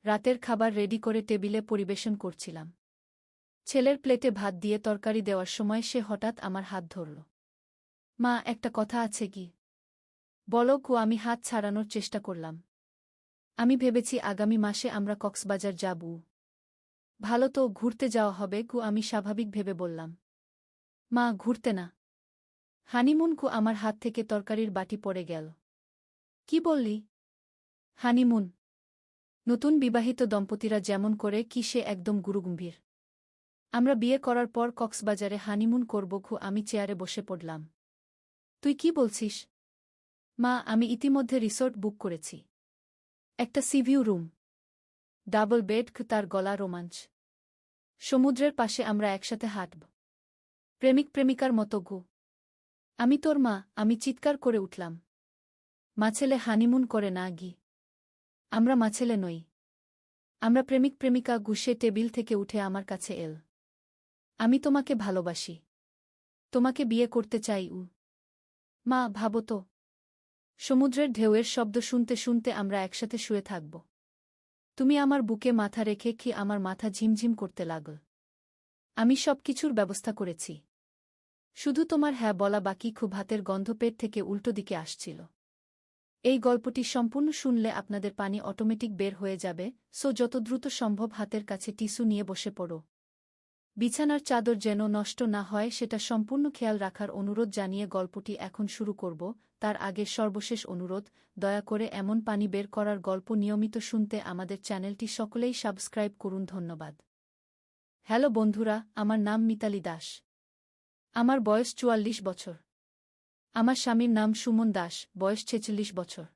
রাতের খাবার রেডি করে টেবিলে পরিবেশন করছিলাম। ছেলের প্লেটে ভাত দিয়ে তরকারি দেওয়ার সময় সে হঠাৎ আমার হাত ধরল। মা, একটা কথা আছে কি? বলো কু। আমি হাত ছাড়ানোর চেষ্টা করলাম। আমি ভেবেছি আগামী মাসে আমরা কক্সবাজার যাব। ভালো তো, ঘুরতে যাওয়া হবে কু। আমি স্বাভাবিক ভেবে বললাম। মা, ঘুরতে না, হানিমুন কু। আমার হাত থেকে তরকারির বাটি পড়ে গেল। কি বললি? হানিমুন? নতুন বিবাহিত দম্পতিরা যেমন করে কি সে একদম গুরুগম্ভীর। আমরা বিয়ে করার পর কক্সবাজারে হানিমুন করব কু। আমি চেয়ারে বসে পড়লাম। তুই কি বলছিস? মা, আমি ইতিমধ্যে রিসোর্ট বুক করেছি। একটা সিভিউ রুম, ডাবল বেড। তার গলা রোমাঞ্চ। সমুদ্রের পাশে আমরা একসাথে হাঁটব, প্রেমিক প্রেমিকার মতো গু। আমি তোর মা। আমি চিৎকার করে উঠলাম। মাছেলে হানিমুন করে না গি। আমরা মাছেলে নই, আমরা প্রেমিক প্রেমিকা। গুসে টেবিল থেকে উঠে আমার কাছে এল। আমি তোমাকে ভালোবাসি, তোমাকে বিয়ে করতে চাই। মা, ভাবো তো, সমুদ্রের ঢেউয়ের শব্দ শুনতে শুনতে আমরা একসাথে শুয়ে থাকব। তুমি আমার বুকে মাথা রেখে কি আমার মাথা ঝিমঝিম করতে লাগল। আমি সব কিছুর ব্যবস্থা করেছি, শুধু তোমার হ্যাঁ বলা বাকি। খুব হাতের গন্ধ পেট থেকে উল্টো দিকে আসছিল। এই গল্পটি সম্পূর্ণ শুনলে আপনাদের পানি অটোমেটিক বের হয়ে যাবে, সো যত দ্রুত সম্ভব হাতের কাছে টিস্যু নিয়ে বসে পড়ো। বিছানার চাদর যেন নষ্ট না হয় সেটা সম্পূর্ণ খেয়াল রাখার অনুরোধ জানিয়ে গল্পটি এখন শুরু করব। তার আগে সর্বশেষ অনুরোধ, দয়া করে এমন পানি বের করার গল্প নিয়মিত শুনতে আমাদের চ্যানেলটি সকলেই সাবস্ক্রাইব করুন। ধন্যবাদ। হ্যালো বন্ধুরা, আমার নাম মিতালি দাস। আমার বয়স ৪৪ বছর। আমার স্বামীর নাম সুমন দাস, বয়স ৪৬ বছর।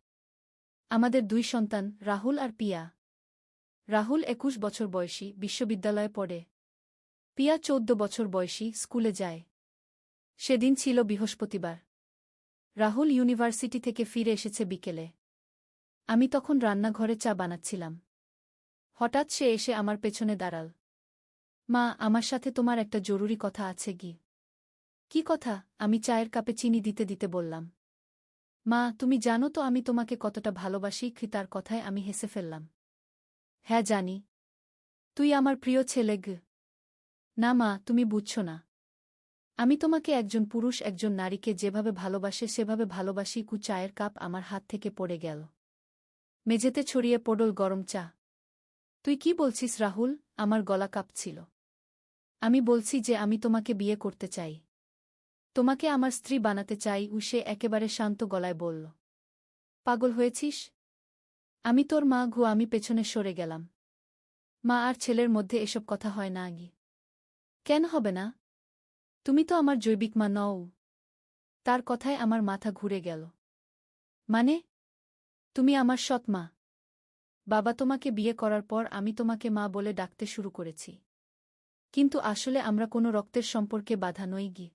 আমাদের ২ সন্তান, রাহুল আর পিয়া। রাহুল ২১ বছর বয়সী, বিশ্ববিদ্যালয়ে পড়ে। পিয়া ১৪ বছর বয়সী, স্কুলে যায়। সেদিন ছিল বৃহস্পতিবার। রাহুল ইউনিভার্সিটি থেকে ফিরে এসেছে বিকেলে। আমি তখন রান্নাঘরে চা বানাচ্ছিলাম। হঠাৎ সে এসে আমার পেছনে দাঁড়াল। মা, আমার সাথে তোমার একটা জরুরি কথা আছে গি। কি কথা? আমি চায়ের কাপে চিনি দিতে দিতে বললাম। মা, তুমি জানো তো আমি তোমাকে কতটা ভালোবাসি। তার কথায় আমি হেসে ফেললাম। হ্যাঁ জানি, তুই আমার প্রিয় ছেলে গ। না মা, তুমি বুঝছো না। আমি তোমাকে একজন পুরুষ একজন নারীকে যেভাবে ভালোবাসে সেভাবে ভালোবাসি। চায়ের কাপ আমার হাত থেকে পড়ে গেল। মেঝেতে ছড়িয়ে পড়ল গরম চা। তুই কি বলছিস রাহুল? আমার গলা কাঁপছিল। আমি বলছি যে আমি তোমাকে বিয়ে করতে চাই, তোমাকে আমার স্ত্রী বানাতে চাই। সে একেবারে শান্ত গলায় বলল। পাগল হয়েছিস? আমি তোর মা গু। আমি পেছনে সরে গেলাম। মা আর ছেলের মধ্যে এসব কথা হয় না গি। কেন হবে না? তুমি তো আমার জৈবিক মা নও। তার কথায় আমার মাথা ঘুরে গেল। মানে? তুমি আমার সৎ মা। বাবা তোমাকে বিয়ে করার পর আমি তোমাকে মা বলে ডাকতে শুরু করেছি, কিন্তু আসলে আমরা কোনো রক্তের সম্পর্কে বাধা নই গি।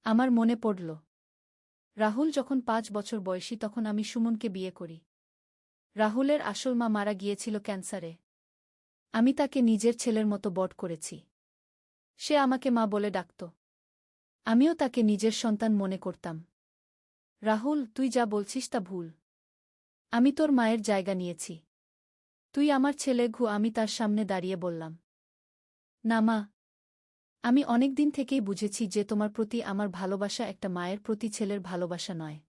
আমার মনে পড়ল, রাহুল যখন ৫ বছর বয়সী তখন আমি সুমনকে বিয়ে করি। রাহুলের আসল মা মারা গিয়েছিল ক্যান্সারে। আমি তাকে নিজের ছেলের মতো বড় করেছি। সে আমাকে মা বলে ডাকত। আমিও তাকে নিজের সন্তান মনে করতাম। রাহুল, তুই যা বলছিস তা ভুল। আমি তোর মায়ের জায়গা নিয়েছি। তুই আমার ছেলে ঘু। আমি তার সামনে দাঁড়িয়ে বললাম। না মা, আমি অনেক দিন থেকেই বুঝেছি যে তোমার প্রতি আমার ভালোবাসা একটা মায়ের প্রতি ছেলের ভালোবাসা নয়।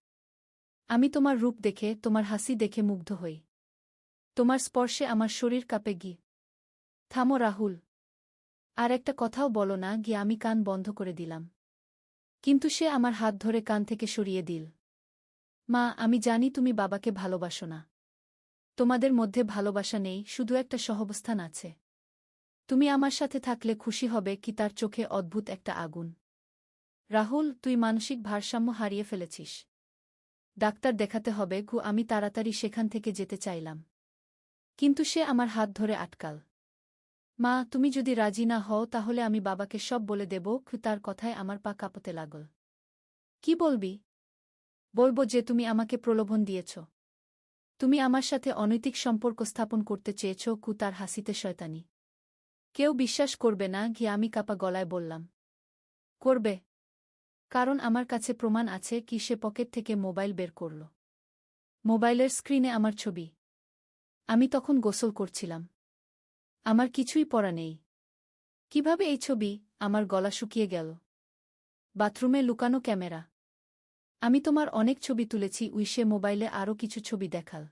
আমি তোমার রূপ দেখে, তোমার হাসি দেখে মুগ্ধ হই। তোমার স্পর্শে আমার শরীর কাঁপে গি। থামো রাহুল, আর একটা কথাও বলো না গি। আমি কান বন্ধ করে দিলাম, কিন্তু সে আমার হাত ধরে কান থেকে সরিয়ে দিল। মা, আমি জানি তুমি বাবাকে ভালোবাসো না। তোমাদের মধ্যে ভালোবাসা নেই, শুধু একটা সহাবস্থান আছে। তুমি আমার সাথে থাকলে খুশি হবে কি। তার চোখে অদ্ভুত একটা আগুন। রাহুল, তুই মানসিক ভারসাম্য হারিয়ে ফেলেছিস। ডাক্তার দেখাতে হবে গু। আমি তাড়াতাড়ি সেখান থেকে যেতে চাইলাম, কিন্তু সে আমার হাত ধরে আটকাল। মা, তুমি যদি রাজি না হও তাহলে আমি বাবাকে সব বলে দেব। তার কথায় আমার পা কাঁপতে লাগল। কি বলবি? বলবো যে তুমি আমাকে প্রলোভন দিয়েছ, তুমি আমার সাথে অনৈতিক সম্পর্ক স্থাপন করতে চেয়েছ। তার হাসিতে শয়তানি। কেউ বিশ্বাস করবে না গি। আমি কাপা গলায় বললাম। করবে, কারণ আমার কাছে প্রমাণ আছে। কি সে পকেট থেকে মোবাইল বের করল। মোবাইলের স্ক্রিনে আমার ছবি। আমি তখন গোসল করছিলাম। আমার কিছুই পরা নেই। কিভাবে এই ছবি? আমার গলা শুকিয়ে গেল। বাথরুমে লুকানো ক্যামেরা। আমি তোমার অনেক ছবি তুলেছি। উইশে মোবাইলে আরও কিছু ছবি দেখাল।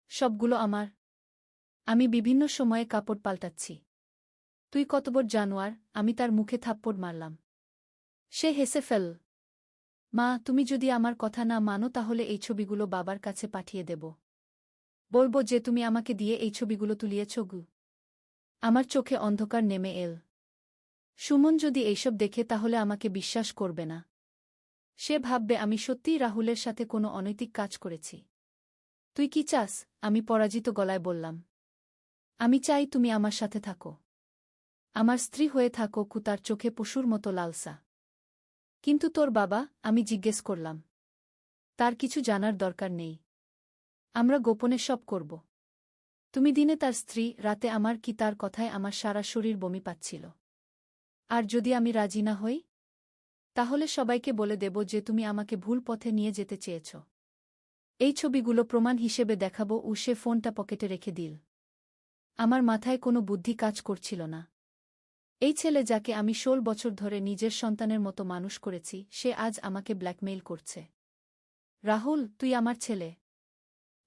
সবগুলো আমার। আমি বিভিন্ন সময়ে কাপড় পাল্টাচ্ছি। তুই কত বড় জানোয়ার! আমি তার মুখে থাপ্পড় মারলাম। সে হেসে ফেল। মা, তুমি যদি আমার কথা না মানো তাহলে এই ছবিগুলো বাবার কাছে পাঠিয়ে দেব। বলব যে তুমি আমাকে দিয়ে এই ছবিগুলো তুলিয়েছ গু। আমার চোখে অন্ধকার নেমে এল। সুমন যদি এইসব দেখে তাহলে আমাকে বিশ্বাস করবে না। সে ভাববে আমি সত্যিই রাহুলের সাথে কোনো অনৈতিক কাজ করেছি। তুই কি চাস? আমি পরাজিত গলায় বললাম। আমি চাই তুমি আমার সাথে থাকো। আমার স্ত্রী হয়ে থাকো। তার চোখে পশুর মতো লালসা। কিন্তু তোর বাবা? আমি জিজ্ঞেস করলাম। তার কিছু জানার দরকার নেই। আমরা গোপনে সব করব। তুমি দিনে তার স্ত্রী, রাতে আমার। কি তার কথায় আমার সারা শরীর বমি পাচ্ছিল। আর যদি আমি রাজি না হই? তাহলে সবাইকে বলে দেব যে তুমি আমাকে ভুল পথে নিয়ে যেতে চেয়েছ। এই ছবিগুলো প্রমাণ হিসেবে দেখাবো। সে ফোনটা পকেটে রেখে দিল। আমার মাথায় কোনো বুদ্ধি কাজ করছিল না। এই ছেলে যাকে আমি 16 বছর ধরে নিজের সন্তানের মতো মানুষ করেছি, সে আজ আমাকে ব্ল্যাকমেইল করছে। রাহুল, তুই আমার ছেলে।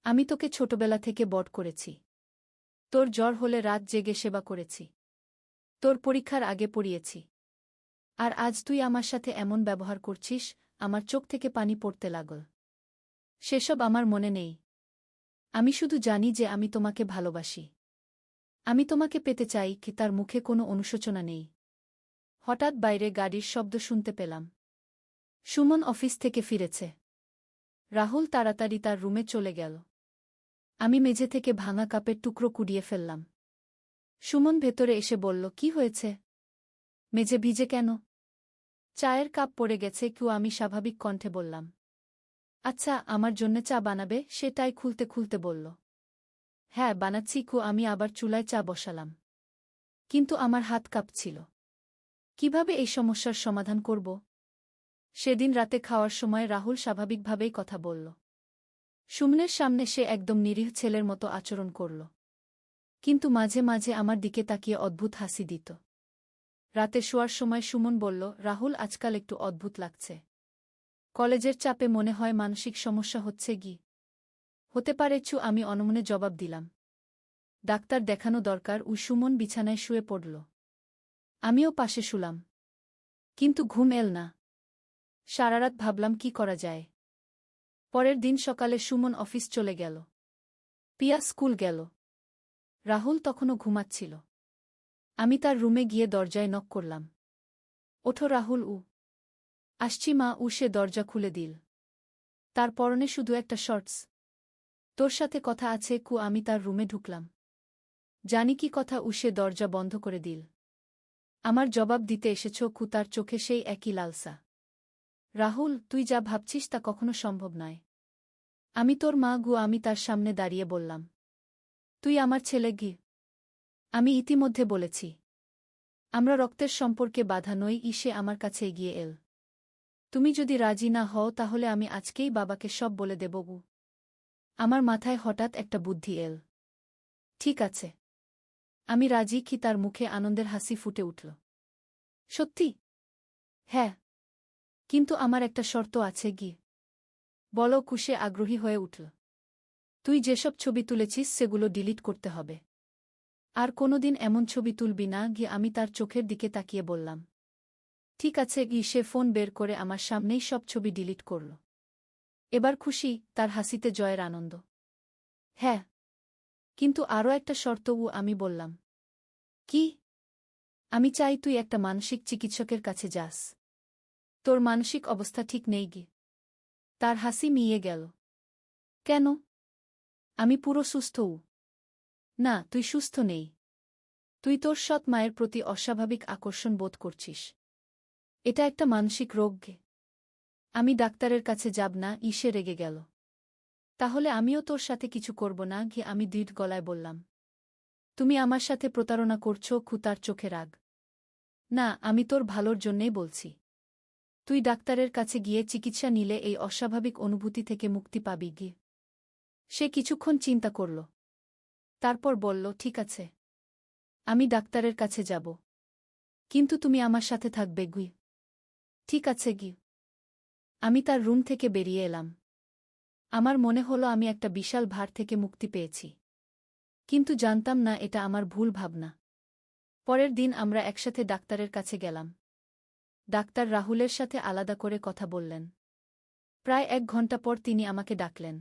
আমি তোকে ছোটবেলা থেকে বড় করেছি। তোর জ্বর হলে রাত জেগে সেবা করেছি। তোর পরীক্ষার আগে পড়িয়েছি। আর আজ তুই আমার সাথে এমন ব্যবহার করছিস? আমার চোখ থেকে পানি পড়তে লাগল। সেসব আমার মনে নেই। আমি শুধু জানি যে আমি তোমাকে ভালোবাসি। আমি তোমাকে পেতে চাই। কি তার মুখে কোনো অনুশোচনা নেই। হঠাৎ বাইরে গাড়ির শব্দ শুনতে পেলাম। সুমন অফিস থেকে ফিরেছে। রাহুল তাড়াতাড়ি তার রুমে চলে গেল। আমি মেঝে থেকে ভাঙা কাপের টুকরো কুড়িয়ে ফেললাম। সুমন ভেতরে এসে বলল, কি হয়েছে? মেঝে ভিজে কেন? চায়ের কাপ পড়ে গেছে। আমি স্বাভাবিক কণ্ঠে বললাম। আচ্ছা, আমার জন্যে চা বানাবে? সেটাই খুলতে খুলতে বলল। হ্যাঁ, বানাচ্ছি। আমি আবার চুলায় চা বসালাম। কিন্তু আমার হাত কাঁপছিল। কিভাবে এই সমস্যার সমাধান করব? সেদিন রাতে খাওয়ার সময় রাহুল স্বাভাবিকভাবেই কথা বলল। সুমনের সামনে সে একদম নিরীহ ছেলের মতো আচরণ করল। কিন্তু মাঝে মাঝে আমার দিকে তাকিয়ে অদ্ভুত হাসি দিত। রাতে শোয়ার সময় সুমন বলল, রাহুল আজকাল একটু অদ্ভুত লাগছে। কলেজের চাপে মনে হয় মানসিক সমস্যা হচ্ছে কি? হতে পারে। আমি অনমনে জবাব দিলাম। ডাক্তার দেখানো দরকার। সুমন বিছানায় শুয়ে পড়ল। আমিও পাশে শুলাম। কিন্তু ঘুম এল না। সারারাত ভাবলাম কি করা যায়। পরের দিন সকালে সুমন অফিস চলে গেল। পিয়া স্কুল গেল। রাহুল তখনও ঘুমাচ্ছিল। আমি তার রুমে গিয়ে দরজায় নক করলাম। ওঠো রাহুল। আসছি মা। সে দরজা খুলে দিল। তার পরনে শুধু একটা শর্টস। তোর সাথে কথা আছে? আমি তার রুমে ঢুকলাম। জানি কি কথা? সে দরজা বন্ধ করে দিল। আমার জবাব দিতে এসেছ? তার চোখে সেই একই লালসা। রাহুল, তুই যা ভাবছিস তা কখনো সম্ভব নয়। আমি তোর মা। আমি তার সামনে দাঁড়িয়ে বললাম। তুই আমার ছেলে। আমি ইতিমধ্যে বলেছি। আমরা রক্তের সম্পর্কে বাধা নই। সে আমার কাছে এগিয়ে এল। তুমি যদি রাজি না হও তাহলে আমি আজকেই বাবাকে সব বলে দেব। আমার মাথায় হঠাৎ একটা বুদ্ধি এল। ঠিক আছে, আমি রাজি। তার মুখে আনন্দের হাসি ফুটে উঠল। সত্যি? হ্যাঁ। কিন্তু আমার একটা শর্ত আছে। বলো। সে আগ্রহী হয়ে উঠল। তুই যেসব ছবি তুলেছিস সেগুলো ডিলিট করতে হবে। আর কোনোদিন এমন ছবি তুলবি না। আমি তার চোখের দিকে তাকিয়ে বললাম। ঠিক আছে। সে ফোন বের করে আমার সামনেই সব ছবি ডিলিট করল। এবার খুশি? তার হাসিতে জয়ের আনন্দ। হ্যাঁ, কিন্তু আরও একটা শর্ত। আমি বললাম। কি? আমি চাই তুই একটা মানসিক চিকিৎসকের কাছে যাস। তোর মানসিক অবস্থা ঠিক নেই। তার হাসি মিইয়ে গেল। কেন? আমি পুরো সুস্থ। না, তুই সুস্থ নেই। তুই তোর সৎ মায়ের প্রতি অস্বাভাবিক আকর্ষণ বোধ করছিস। এটা একটা মানসিক রোগ। আমি ডাক্তারের কাছে যাব না। সে রেগে গেল। তাহলে আমিও তোর সাথে কিছু করব না। আমি দৃঢ় গলায় বললাম। তুমি আমার সাথে প্রতারণা করছ। তার চোখে রাগ। না, আমি তোর ভালোর জন্যেই বলছি। তুই ডাক্তারের কাছে গিয়ে চিকিৎসা নিলে এই অস্বাভাবিক অনুভূতি থেকে মুক্তি পাবি। সে কিছুক্ষণ চিন্তা করল। তারপর বলল, ঠিক আছে, আমি ডাক্তারের কাছে যাব। কিন্তু তুমি আমার সাথে থাকবে গুই। ঠিক আছে গি। আমি তার রুম থেকে বেরিয়ে এলাম। আমার মনে হলো আমি একটা বিশাল ভার থেকে মুক্তি পেয়েছি। কিন্তু জানতাম না এটা আমার ভুল ভাবনা। পরের দিন আমরা একসাথে ডাক্তারের কাছে গেলাম। ডাক্তার রাহুলের সাথে আলাদা করে কথা বললেন। প্রায় 1 ঘণ্টা পর তিনি আমাকে ডাকলেন।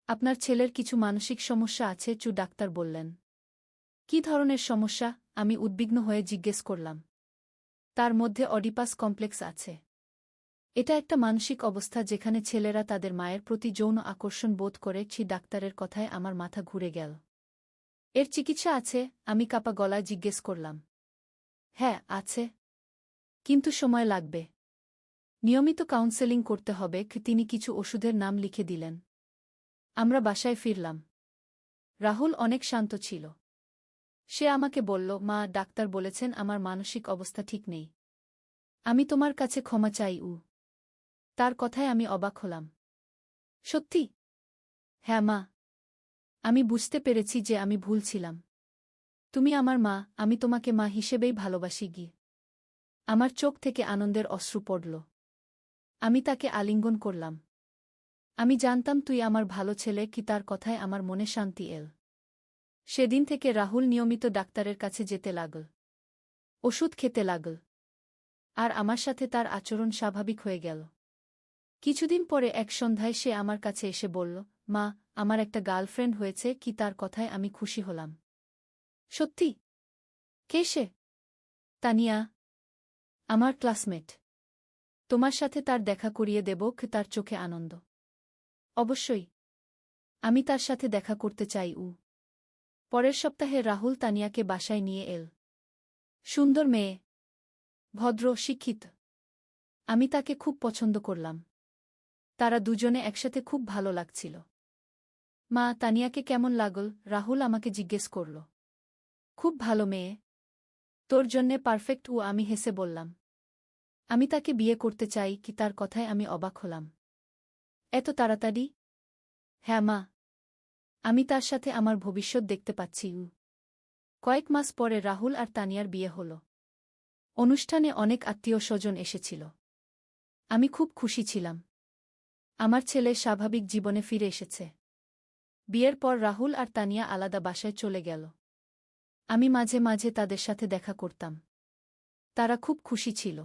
আপনার ছেলের কিছু মানসিক সমস্যা আছে, ডাক্তার বললেন। কী ধরনের সমস্যা? আমি উদ্বিগ্ন হয়ে জিজ্ঞেস করলাম। তার মধ্যে অডিপাস কমপ্লেক্স আছে। এটা একটা মানসিক অবস্থা যেখানে ছেলেরা তাদের মায়ের প্রতি যৌন আকর্ষণ বোধ করে। ডাক্তারের কথায় আমার মাথা ঘুরে গেল। এর চিকিৎসা আছে? আমি কাঁপা গলায় জিজ্ঞেস করলাম। হ্যাঁ, আছে। কিন্তু সময় লাগবে। নিয়মিত কাউন্সেলিং করতে হবে। তিনি কিছু ওষুধের নাম লিখে দিলেন। আমরা বাসায় ফিরলাম। রাহুল অনেক শান্ত ছিল। সে আমাকে বলল, মা, ডাক্তার বলেছেন আমার মানসিক অবস্থা ঠিক নেই। আমি তোমার কাছে ক্ষমা চাই। তার কথায় আমি অবাক হলাম। সত্যি? হ্যাঁ মা। আমি বুঝতে পেরেছি যে আমি ভুল ছিলাম। তুমি আমার মা, আমি তোমাকে মা হিসেবেই ভালোবাসি গি। আমার চোখ থেকে আনন্দের অশ্রু পড়ল। আমি তাকে আলিঙ্গন করলাম। আমি জানতাম তুই আমার ভালো ছেলে। তার কথায় আমার মনে শান্তি এল। সেদিন থেকে রাহুল নিয়মিত ডাক্তারের কাছে যেতে লাগল। ওষুধ খেতে লাগল। আর আমার সাথে তার আচরণ স্বাভাবিক হয়ে গেল। কিছুদিন পরে এক সন্ধ্যায় সে আমার কাছে এসে বলল, মা, আমার একটা গার্লফ্রেন্ড হয়েছে। তার কথায় আমি খুশি হলাম। সত্যি? কে সে? তানিয়া। আমার ক্লাসমেট। তোমার সাথে তার দেখা করিয়ে দেব। তার চোখে আনন্দ। অবশ্যই। আমি তার সাথে দেখা করতে চাই। পরের সপ্তাহে রাহুল তানিয়াকে বাসায় নিয়ে এল। সুন্দর মেয়ে। ভদ্র, শিক্ষিত। আমি তাকে খুব পছন্দ করলাম। তারা দুজনে একসাথে খুব ভালো লাগছিল। মা, তানিয়াকে কেমন লাগল? রাহুল আমাকে জিজ্ঞেস করল। খুব ভালো মেয়ে। তোর জন্যে পারফেক্ট। আমি হেসে বললাম। আমি তাকে বিয়ে করতে চাই। তার কথায় আমি অবাক হলাম। এত তাড়াতাড়ি? হ্যাঁ মা। আমি তার সাথে আমার ভবিষ্যৎ দেখতে পাচ্ছি। কয়েক মাস পরে রাহুল আর তানিয়ার বিয়ে হল। অনুষ্ঠানে অনেক আত্মীয়-স্বজন এসেছিল। আমি খুব খুশি ছিলাম। আমার ছেলে স্বাভাবিক জীবনে ফিরে এসেছে। বিয়ের পর রাহুল আর তানিয়া আলাদা বাসায় চলে গেল। আমি মাঝে মাঝে তাদের সাথে দেখা করতাম। তারা খুব খুশি ছিল।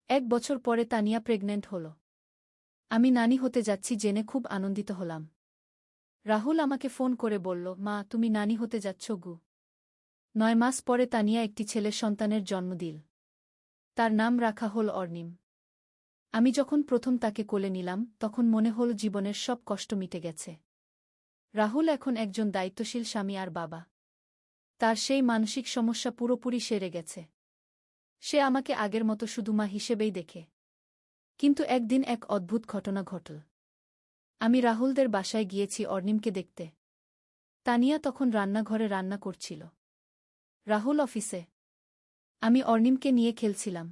1 বছর পরে তানিয়া প্রেগন্যান্ট হল। আমি নানি হতে যাচ্ছি জেনে খুব আনন্দিত হলাম। রাহুল আমাকে ফোন করে বলল, মা, তুমি নানি হতে যাচ্ছ গু। 9 মাস পরে তানিয়া একটি ছেলে সন্তানের জন্ম দিল। তার নাম রাখা হল অর্নিম। আমি যখন প্রথম তাকে কোলে নিলাম তখন মনে হল জীবনের সব কষ্ট মিটে গেছে। রাহুল এখন একজন দায়িত্বশীল স্বামী আর বাবা। তার সেই মানসিক সমস্যা পুরোপুরি সেরে গেছে। সে আমাকে আগের মতো শুধু মা হিসেবেই দেখে। কিন্তু একদিন এক অদ্ভুত ঘটনা ঘটল। আমি রাহুলদের বাসায় গিয়েছি অর্নিমকে দেখতে। তানিয়া তখন রান্নাঘরে রান্না করছিল। রাহুল অফিসে। আমি অর্নিমকে নিয়ে খেলছিলাম।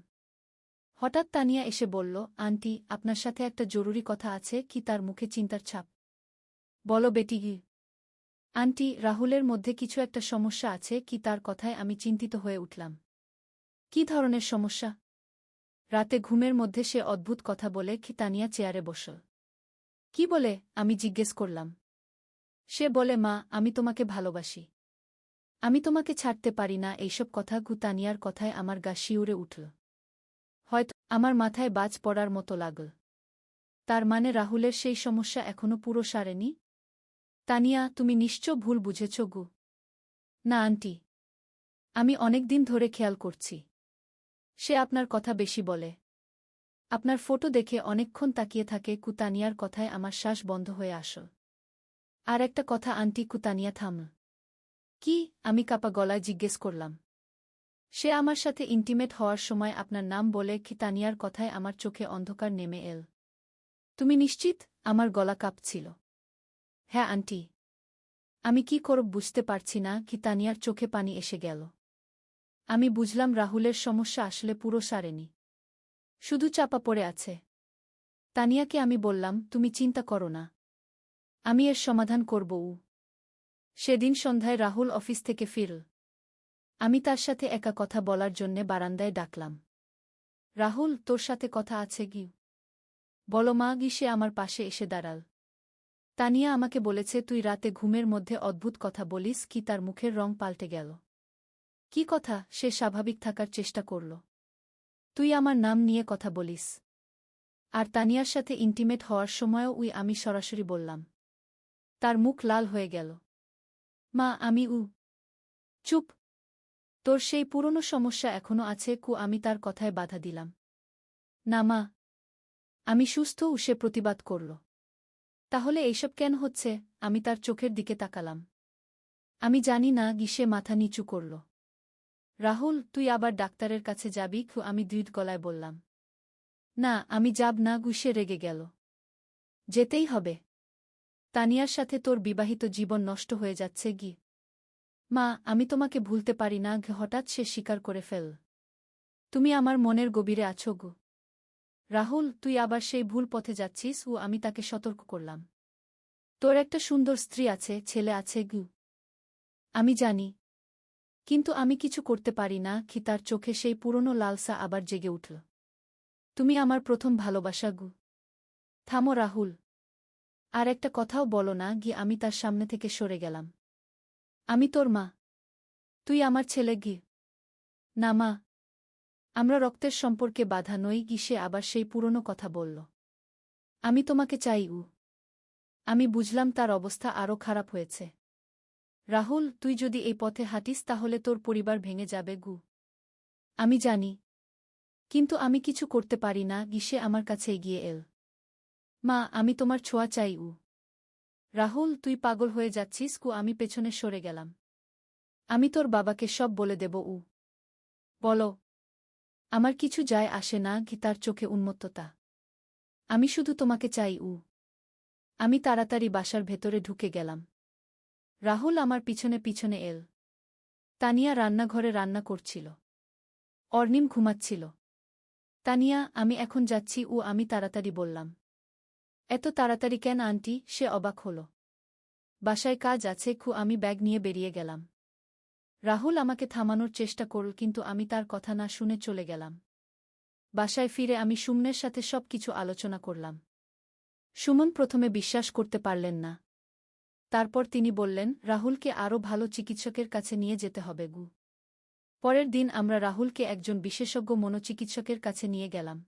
হঠাৎ তানিয়া এসে বলল, আন্টি, আপনার সাথে একটা জরুরি কথা আছে। তার মুখে চিন্তার ছাপ। বলো বেটি। আন্টি, রাহুলের মধ্যে কিছু একটা সমস্যা আছে। তার কথায় আমি চিন্তিত হয়ে উঠলাম। কি ধরনের সমস্যা? রাতে ঘুমের মধ্যে সে অদ্ভুত কথা বলে। তানিয়া চেয়ারে বসল। কি বলে? আমি জিজ্ঞেস করলাম। সে বলে, মা, আমি তোমাকে ভালোবাসি। আমি তোমাকে ছাড়তে পারি না। এইসব কথা। তানিয়ার কথায় আমার গা শিউরে উঠল। হয়তো আমার মাথায় বাজ পড়ার মতো লাগল। তার মানে রাহুলের সেই সমস্যা এখনো পুরো সারেনি? তানিয়া, তুমি নিশ্চয় ভুল বুঝেছ গু। না আন্টি। আমি অনেক দিন ধরে খেয়াল করছি। সে আপনার কথা বেশি বলে। আপনার ফটো দেখে অনেকক্ষণ তাকিয়ে থাকে। তানিয়ার কথায় আমার শ্বাস বন্ধ হয়ে আসল। আর একটা কথা আন্টি। তানিয়া থামল। কি? আমি কাঁপা গলায় জিজ্ঞেস করলাম। সে আমার সাথে ইন্টিমেট হওয়ার সময় আপনার নাম বলে। তানিয়ার কথায় আমার চোখে অন্ধকার নেমে এল। তুমি নিশ্চিত? আমার গলা কাঁপছিল। হ্যাঁ আন্টি। আমি কি করব বুঝতে পারছি না। তানিয়ার চোখে পানি এসে গেল। আমি বুঝলাম রাহুলের সমস্যা আসলে পুরো সারেনি। শুধু চাপা পড়ে আছে। তানিয়াকে আমি বললাম, তুমি চিন্তা করো না। আমি এর সমাধান করব। সেদিন সন্ধ্যায় রাহুল অফিস থেকে ফিরল। আমি তার সাথে একা কথা বলার জন্যে বারান্দায় ডাকলাম। রাহুল, তোর সাথে কথা আছে কি? বলো মা। সে আমার পাশে এসে দাঁড়াল। তানিয়া আমাকে বলেছে তুই রাতে ঘুমের মধ্যে অদ্ভুত কথা বলিস কি। তার মুখের রং পাল্টে গেল। কি কথা? সে স্বাভাবিক থাকার চেষ্টা করল। তুই আমার নাম নিয়ে কথা বলিস। আর তানিয়ার সাথে ইন্টিমেট হওয়ার সময়ও আমি সরাসরি বললাম। তার মুখ লাল হয়ে গেল। মা, আমি চুপ। তোর সেই পুরনো সমস্যা এখনো আছে আমি তার কথায় বাধা দিলাম। না মা, আমি সুস্থ। সে প্রতিবাদ করল। তাহলে এইসব কেন হচ্ছে? আমি তার চোখের দিকে তাকালাম। আমি জানি না। সে মাথা নিচু করল। রাহুল, তুই আবার ডাক্তারের কাছে যাবি? আমি দৃঢ় গলায় বললাম। না, আমি যাব না। সে রেগে গেল। যেতেই হবে। তানিয়ার সাথে তোর বিবাহিত জীবন নষ্ট হয়ে যাচ্ছে মা, আমি তোমাকে ভুলতে পারি না। হঠাৎ সে স্বীকার করে ফেল। তুমি আমার মনের গভীরে আছো রাহুল, তুই আবার সেই ভুল পথে যাচ্ছিস। আমি তাকে সতর্ক করলাম। তোর একটা সুন্দর স্ত্রী আছে, ছেলে আছে আমি জানি। কিন্তু আমি কিছু করতে পারি না তার চোখে সেই পুরনো লালসা আবার জেগে উঠল। তুমি আমার প্রথম ভালোবাসা থামো রাহুল। আর একটা কথাও বলো না আমি তার সামনে থেকে সরে গেলাম। আমি তোর মা। তুই আমার ছেলে না মা, আমরা রক্তের সম্পর্কে বাধা নই। সে আবার সেই পুরনো কথা বলল। আমি তোমাকে চাই আমি বুঝলাম তার অবস্থা আরও খারাপ হয়েছে। রাহুল, তুই যদি এই পথে হাঁটিস তাহলে তোর পরিবার ভেঙে যাবে আমি জানি। কিন্তু আমি কিছু করতে পারি না। সে আমার কাছে এগিয়ে এল। মা, আমি তোমার ছোঁয়া চাই রাহুল, তুই পাগল হয়ে যাচ্ছিস আমি পেছনে সরে গেলাম। আমি তোর বাবাকে সব বলে দেব বলো। আমার কিছু যায় আসে না তার চোখে উন্মত্ততা। আমি শুধু তোমাকে চাই আমি তাড়াতাড়ি বাসার ভেতরে ঢুকে গেলাম। রাহুল আমার পিছনে পিছনে এল। তানিয়া রান্নাঘরে রান্না করছিল। অর্নিম ঘুমাচ্ছিল। তানিয়া, আমি এখন যাচ্ছি আমি তাড়াতাড়ি বললাম। এত তাড়াতাড়ি কেন আন্টি? সে অবাক হল। বাসায় কাজ আছে আমি ব্যাগ নিয়ে বেরিয়ে গেলাম। রাহুল আমাকে থামানোর চেষ্টা করল কিন্তু আমি তার কথা না শুনে চলে গেলাম। বাসায় ফিরে আমি সুমনের সাথে সব কিছু আলোচনা করলাম। সুমন প্রথমে বিশ্বাস করতে পারলেন না। তারপর তিনি বললেন রাহুলকে আরও ভালো চিকিৎসকের কাছে নিয়ে যেতে হবে পরের দিন আমরা রাহুলকে একজন বিশেষজ্ঞ মনোচিকিৎসকের কাছে নিয়ে গেলাম।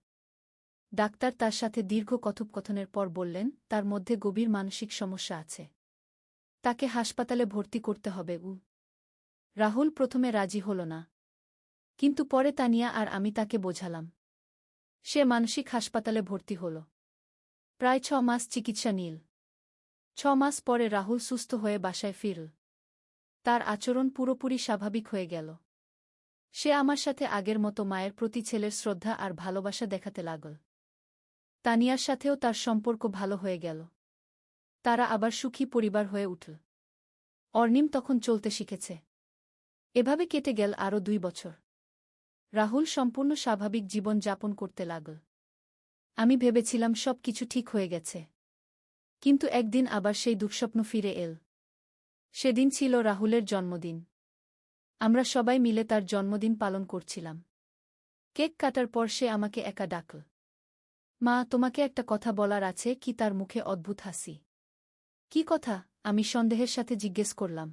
ডাক্তার তার সাথে দীর্ঘ কথোপকথনের পর বললেন তার মধ্যে গভীর মানসিক সমস্যা আছে। তাকে হাসপাতালে ভর্তি করতে হবে রাহুল প্রথমে রাজি হল না। কিন্তু পরে তানিয়া আর আমি তাকে বোঝালাম। সে মানসিক হাসপাতালে ভর্তি হল। প্রায় 6 মাস চিকিৎসা নিল। 6 মাস পরে রাহুল সুস্থ হয়ে বাসায় ফিরল। তার আচরণ পুরোপুরি স্বাভাবিক হয়ে গেল। সে আমার সাথে আগের মতো মায়ের প্রতি ছেলের শ্রদ্ধা আর ভালোবাসা দেখাতে লাগল। তানিয়ার সাথেও তার সম্পর্ক ভালো হয়ে গেল। তারা আবার সুখী পরিবার হয়ে উঠল। অর্নিম তখন চলতে শিখেছে। এভাবে কেটে গেল আরও 2 বছর। রাহুল সম্পূর্ণ স্বাভাবিক জীবন যাপন করতে লাগল। আমি ভেবেছিলাম সব কিছু ঠিক হয়ে গেছে। কিন্তু একদিন আবার সেই দুঃস্বপ্ন ফিরে এল। সেদিন ছিল রাহুলের জন্মদিন। আমরা সবাই মিলে তার জন্মদিন পালন করছিলাম। কেক কাটার পর সে আমাকে একা ডাকল। মা, তোমাকে একটা কথা বলার আছে তার মুখে অদ্ভুত হাসি। কি কথা? আমি সন্দেহের সাথে জিজ্ঞেস করলাম।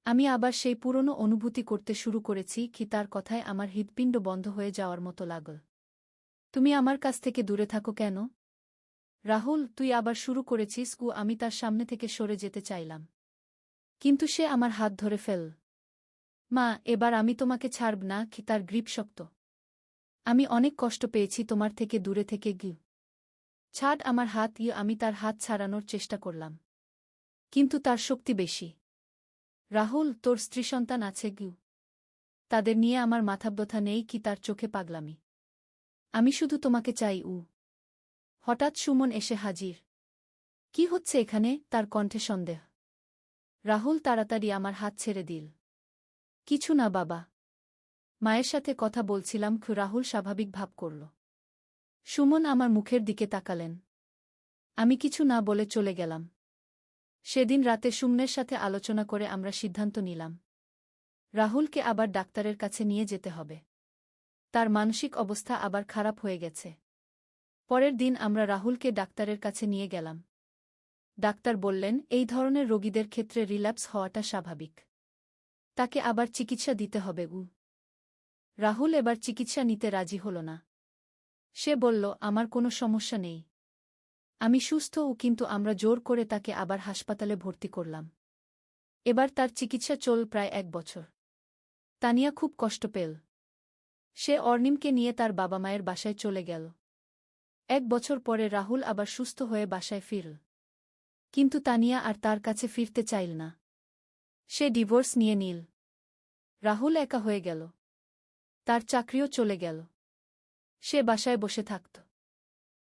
আমি আবার সেই পুরনো অনুভূতি করতে শুরু করেছি তার কথায় আমার হৃৎপিণ্ড বন্ধ হয়ে যাওয়ার মতো লাগল। তুমি আমার কাছ থেকে দূরে থাকো কেন? রাহুল, তুই আবার শুরু করেছিস আমি তার সামনে থেকে সরে যেতে চাইলাম। কিন্তু সে আমার হাত ধরে ফেল। মা, এবার আমি তোমাকে ছাড়ব না তার গ্রিপ শক্ত। আমি অনেক কষ্ট পেয়েছি তোমার থেকে দূরে থেকে ছাড় আমার হাত। আমি তার হাত ছাড়ানোর চেষ্টা করলাম। কিন্তু তার শক্তি বেশি। রাহুল, তোর স্ত্রী সন্তান আছে তাদের নিয়ে আমার মাথাব্যথা নেই তার চোখে পাগলামি। আমি শুধু তোমাকে চাই হঠাৎ সুমন এসে হাজির। কি হচ্ছে এখানে? তার কণ্ঠে সন্দেহ। রাহুল তাড়াতাড়ি আমার হাত ছেড়ে দিল। কিছু না বাবা। মায়ের সাথে কথা বলছিলাম। রাহুল স্বাভাবিক ভাব করল। সুমন আমার মুখের দিকে তাকালেন। আমি কিছু না বলে চলে গেলাম। সেদিন রাতে সুমনের সাথে আলোচনা করে আমরা সিদ্ধান্ত নিলাম রাহুলকে আবার ডাক্তারের কাছে নিয়ে যেতে হবে। তার মানসিক অবস্থা আবার খারাপ হয়ে গেছে। পরের দিন আমরা রাহুলকে ডাক্তারের কাছে নিয়ে গেলাম। ডাক্তার বললেন এই ধরনের রোগীদের ক্ষেত্রে রিল্যাপস হওয়াটা স্বাভাবিক। তাকে আবার চিকিৎসা দিতে হবে। রাহুল এবার চিকিৎসা নিতে রাজি হল না। সে বলল আমার কোনো সমস্যা নেই, আমি সুস্থ। কিন্তু আমরা জোর করে তাকে আবার হাসপাতালে ভর্তি করলাম। এবার তার চিকিৎসা চল প্রায় 1 বছর। তানিয়া খুব কষ্ট পেল। সে অর্নিমকে নিয়ে তার বাবা মায়ের বাসায় চলে গেল। 1 বছর পরে রাহুল আবার সুস্থ হয়ে বাসায় ফিরল। কিন্তু তানিয়া আর তার কাছে ফিরতে চাইল না। সে ডিভোর্স নিয়ে নিল। রাহুল একা হয়ে গেল। তার চাকরিও চলে গেল। সে বাসায় বসে থাকত।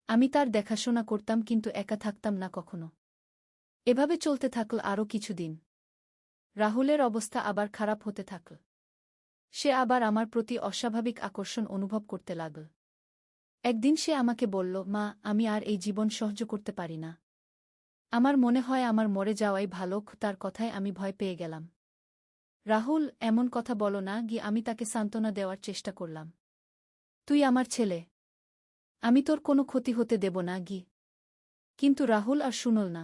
আমি তার দেখাশোনা করতাম কিন্তু একা থাকতাম না কখনো। এভাবে চলতে থাকল আরও কিছুদিন। রাহুলের অবস্থা আবার খারাপ হতে থাকল। সে আবার আমার প্রতি অস্বাভাবিক আকর্ষণ অনুভব করতে লাগল। একদিন সে আমাকে বলল, মা, আমি আর এই জীবন সহ্য করতে পারি না। আমার মনে হয় আমার মরে যাওয়াই ভালো। তার কথায় আমি ভয় পেয়ে গেলাম। রাহুল, এমন কথা বলো না। আমি তাকে সান্ত্বনা দেওয়ার চেষ্টা করলাম। তুই আমার ছেলে, আমি তোর কোনো ক্ষতি হতে দেব না। কিন্তু রাহুল আর শুনল না।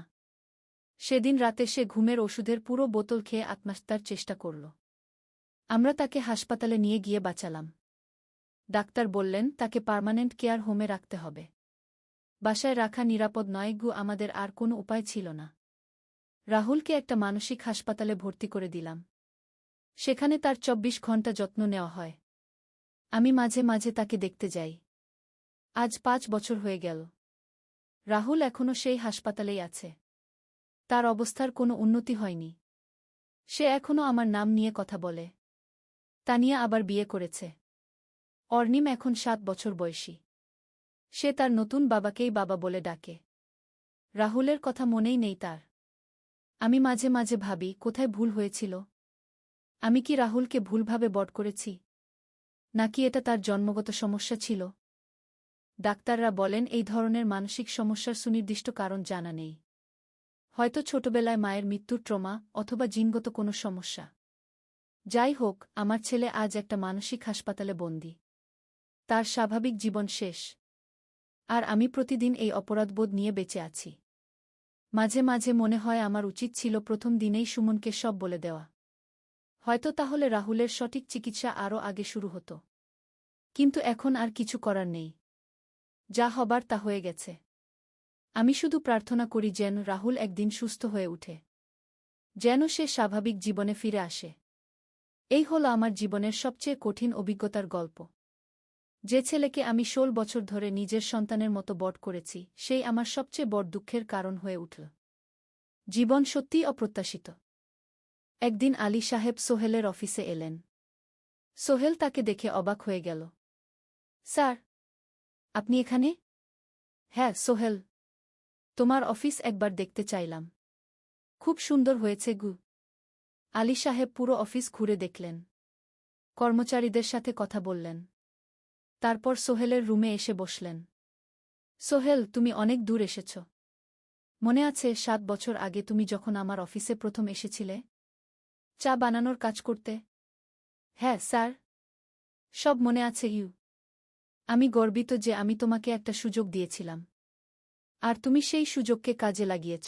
সেদিন রাতে সে ঘুমের ওষুধের পুরো বোতল খেয়ে আত্মহত্যার চেষ্টা করল। আমরা তাকে হাসপাতালে নিয়ে গিয়ে বাঁচালাম। ডাক্তার বললেন তাকে পার্মানেন্ট কেয়ার হোমে রাখতে হবে। বাসায় রাখা নিরাপদ নয়। আমাদের আর কোনো উপায় ছিল না। রাহুলকে একটা মানসিক হাসপাতালে ভর্তি করে দিলাম। সেখানে তার 24 ঘণ্টা যত্ন নেওয়া হয়। আমি মাঝে মাঝে তাকে দেখতে যাই। আজ 5 বছর হয়ে গেল। রাহুল এখনও সেই হাসপাতালেই আছে। তার অবস্থার কোনো উন্নতি হয়নি। সে এখনও আমার নাম নিয়ে কথা বলে। তানিয়া আবার বিয়ে করেছে। অর্নিম এখন 7 বছর বয়সী। সে তার নতুন বাবাকেই বাবা বলে ডাকে। রাহুলের কথা মনেই নেই তার। আমি মাঝে মাঝে ভাবি কোথায় ভুল হয়েছিল। আমি কি রাহুলকে ভুলভাবে বড় করেছি, নাকি এটা তার জন্মগত সমস্যা ছিল? ডাক্তাররা বলেন এই ধরনের মানসিক সমস্যার সুনির্দিষ্ট কারণ জানা নেই। হয়তো ছোটবেলায় মায়ের মৃত্যুর ট্রমা অথবা জিনগত কোনো সমস্যা। যাই হোক, আমার ছেলে আজ একটা মানসিক হাসপাতালে বন্দী। তার স্বাভাবিক জীবন শেষ। আর আমি প্রতিদিন এই অপরাধবোধ নিয়ে বেঁচে আছি। মাঝে মাঝে মনে হয় আমার উচিত ছিল প্রথম দিনেই সুমনকে সব বলে দেওয়া। হয়তো তাহলে রাহুলের সঠিক চিকিৎসা আরও আগে শুরু হতো। কিন্তু এখন আর কিছু করার নেই। যা হবার তা হয়ে গেছে। আমি শুধু প্রার্থনা করি যেন রাহুল একদিন সুস্থ হয়ে উঠে, যেন সে স্বাভাবিক জীবনে ফিরে আসে। এই হল আমার জীবনের সবচেয়ে কঠিন অভিজ্ঞতার গল্প। যে ছেলেকে আমি 16 বছর ধরে নিজের সন্তানের মতো বড় করেছি, সেই আমার সবচেয়ে বড় দুঃখের কারণ হয়ে উঠল। জীবন সত্যিই অপ্রত্যাশিত। একদিন আলী সাহেব সোহেলের অফিসে এলেন। সোহেল তাকে দেখে অবাক হয়ে গেল। স্যার, আপনি এখানে? হ্যাঁ সোহেল, তোমার অফিস একবার দেখতে চাইলাম। খুব সুন্দর হয়েছে। আলী সাহেব পুরো অফিস ঘুরে দেখলেন। কর্মচারীদের সাথে কথা বললেন। তারপর সোহেলের রুমে এসে বসলেন। সোহেল, তুমি অনেক দূর এসেছ। মনে আছে 7 বছর আগে তুমি যখন আমার অফিসে প্রথম এসেছিলে চা বানানোর কাজ করতে? হ্যাঁ স্যার, সব মনে আছে। আমি গর্বিত যে আমি তোমাকে একটা সুযোগ দিয়েছিলাম, আর তুমি সেই সুযোগকে কাজে লাগিয়েছ।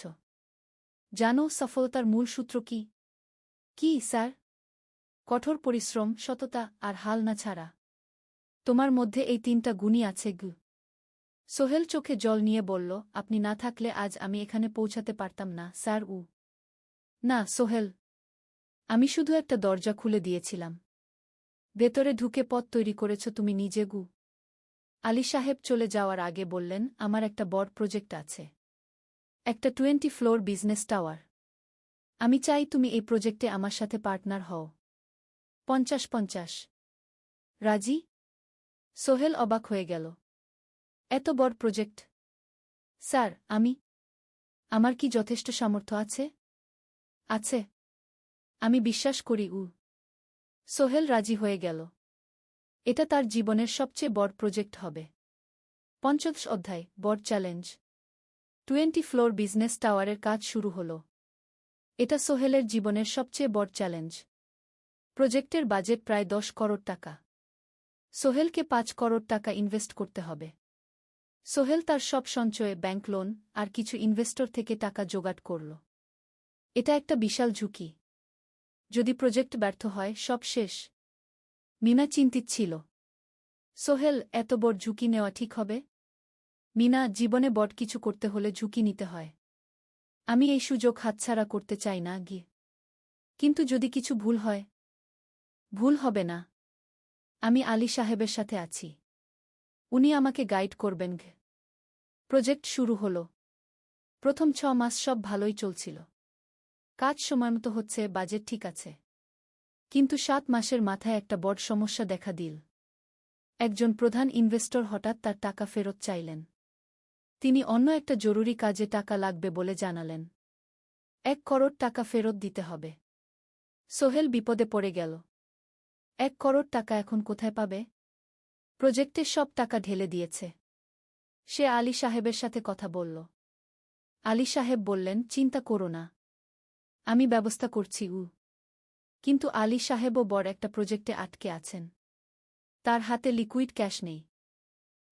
জানো সফলতার মূল সূত্র কি? কি স্যার? কঠোর পরিশ্রম, সততা আর হাল না ছাড়া। তোমার মধ্যে এই 3টা গুণই আছে। সোহেল চোখে জল নিয়ে বলল, আপনি না থাকলে আজ আমি এখানে পৌঁছাতে পারতাম না স্যার। না সোহেল, আমি শুধু একটা দরজা খুলে দিয়েছিলাম। ভেতরে ঢুকে পথ তৈরি করেছ তুমি নিজে। আলী সাহেব চলে যাওয়ার আগে বললেন, আমার একটা বড় প্রজেক্ট আছে, একটা 20 ফ্লোর বিজনেস টাওয়ার। আমি চাই তুমি এই প্রজেক্টে আমার সাথে পার্টনার হও। 50-50। রাজি? সোহেল অবাক হয়ে গেল। এত বড় প্রজেক্ট? স্যার, আমার কি যথেষ্ট সামর্থ্য আছে? আছে, আমি বিশ্বাস করি। সোহেল রাজি হয়ে গেল। এটা তার জীবনের সবচেয়ে বড় প্রজেক্ট হবে। 50 অধ্যায়, বড় চ্যালেঞ্জ। 20 ফ্লোর বিজনেস টাওয়ারের কাজ শুরু হল। এটা সোহেলের জীবনের সবচেয়ে বড় চ্যালেঞ্জ। প্রজেক্টের বাজেট প্রায় 10 করোড় টাকা। সোহেলকে 5 করোড় টাকা ইনভেস্ট করতে হবে। সোহেল তার সব সঞ্চয়ে ব্যাংক লোন আর কিছু ইনভেস্টর থেকে টাকা জোগাড় করল। এটা একটা বিশাল ঝুঁকি। যদি প্রজেক্ট ব্যর্থ হয় সব শেষ। মিনা চিন্তিত ছিল। সোহেল, এত বড় ঝুঁকি নেওয়া ঠিক হবে? মিনা, জীবনে বড় কিছু করতে হলে ঝুঁকি নিতে হয়। আমি এই সুযোগ হাতছাড়া করতে চাই না গিয়ে। কিন্তু যদি কিছু ভুল হয়? ভুল হবে না। আমি আলী সাহেবের সাথে আছি। উনি আমাকে গাইড করবেন। প্রজেক্ট শুরু হল। প্রথম 6 মাস সব ভালোই চলছিল। কাজ সময়মতো হচ্ছে, বাজেট ঠিক আছে। কিন্তু 7 মাসের মাথায় একটা বড় সমস্যা দেখা দিল। একজন প্রধান ইনভেস্টর হঠাৎ তার টাকা ফেরত চাইলেন। তিনি অন্য একটা জরুরি কাজে টাকা লাগবে বলে জানালেন। 1 করোড় টাকা ফেরত দিতে হবে। সোহেল বিপদে পড়ে গেল। 1 করোড় টাকা এখন কোথায় পাবে? প্রজেক্টে সব টাকা ঢেলে দিয়েছে। সে আলী সাহেবের সাথে কথা বলল। আলী সাহেব বললেন, চিন্তা করো না, আমি ব্যবস্থা করছি। কিন্তু আলী সাহেবও বড় একটা প্রজেক্টে আটকে আছেন। তার হাতে লিকুইড ক্যাশ নেই।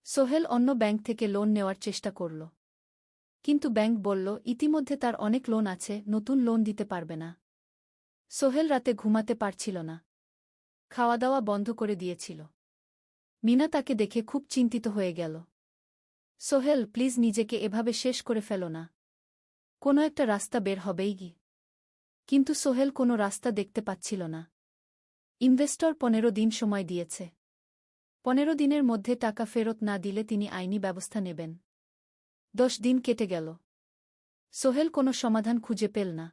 সোহেল অন্য ব্যাংক থেকে লোন নেওয়ার চেষ্টা করল। কিন্তু ব্যাংক বলল, ইতিমধ্যে তার অনেক লোন আছে, নতুন লোন দিতে পারবে না। সোহেল রাতে ঘুমাতে পারছিল না। খাওয়া দাওয়া বন্ধ করে দিয়েছিল। মিনা তাকে দেখে খুব চিন্তিত হয়ে গেল। সোহেল, প্লিজ নিজেকে এভাবে শেষ করে ফেলো না। কোনো একটা রাস্তা বের হবেই কি। কিন্তু সোহেল কোনো রাস্তা দেখতে পাচ্ছিল না। ইনভেস্টর 15 দিন সময় দিয়েছে। 15 দিনের মধ্যে টাকা ফেরত না দিলে তিনি আইনি ব্যবস্থা নেবেন। 10 দিন কেটে গেল। সোহেল কোনো সমাধান খুঁজে পেল না।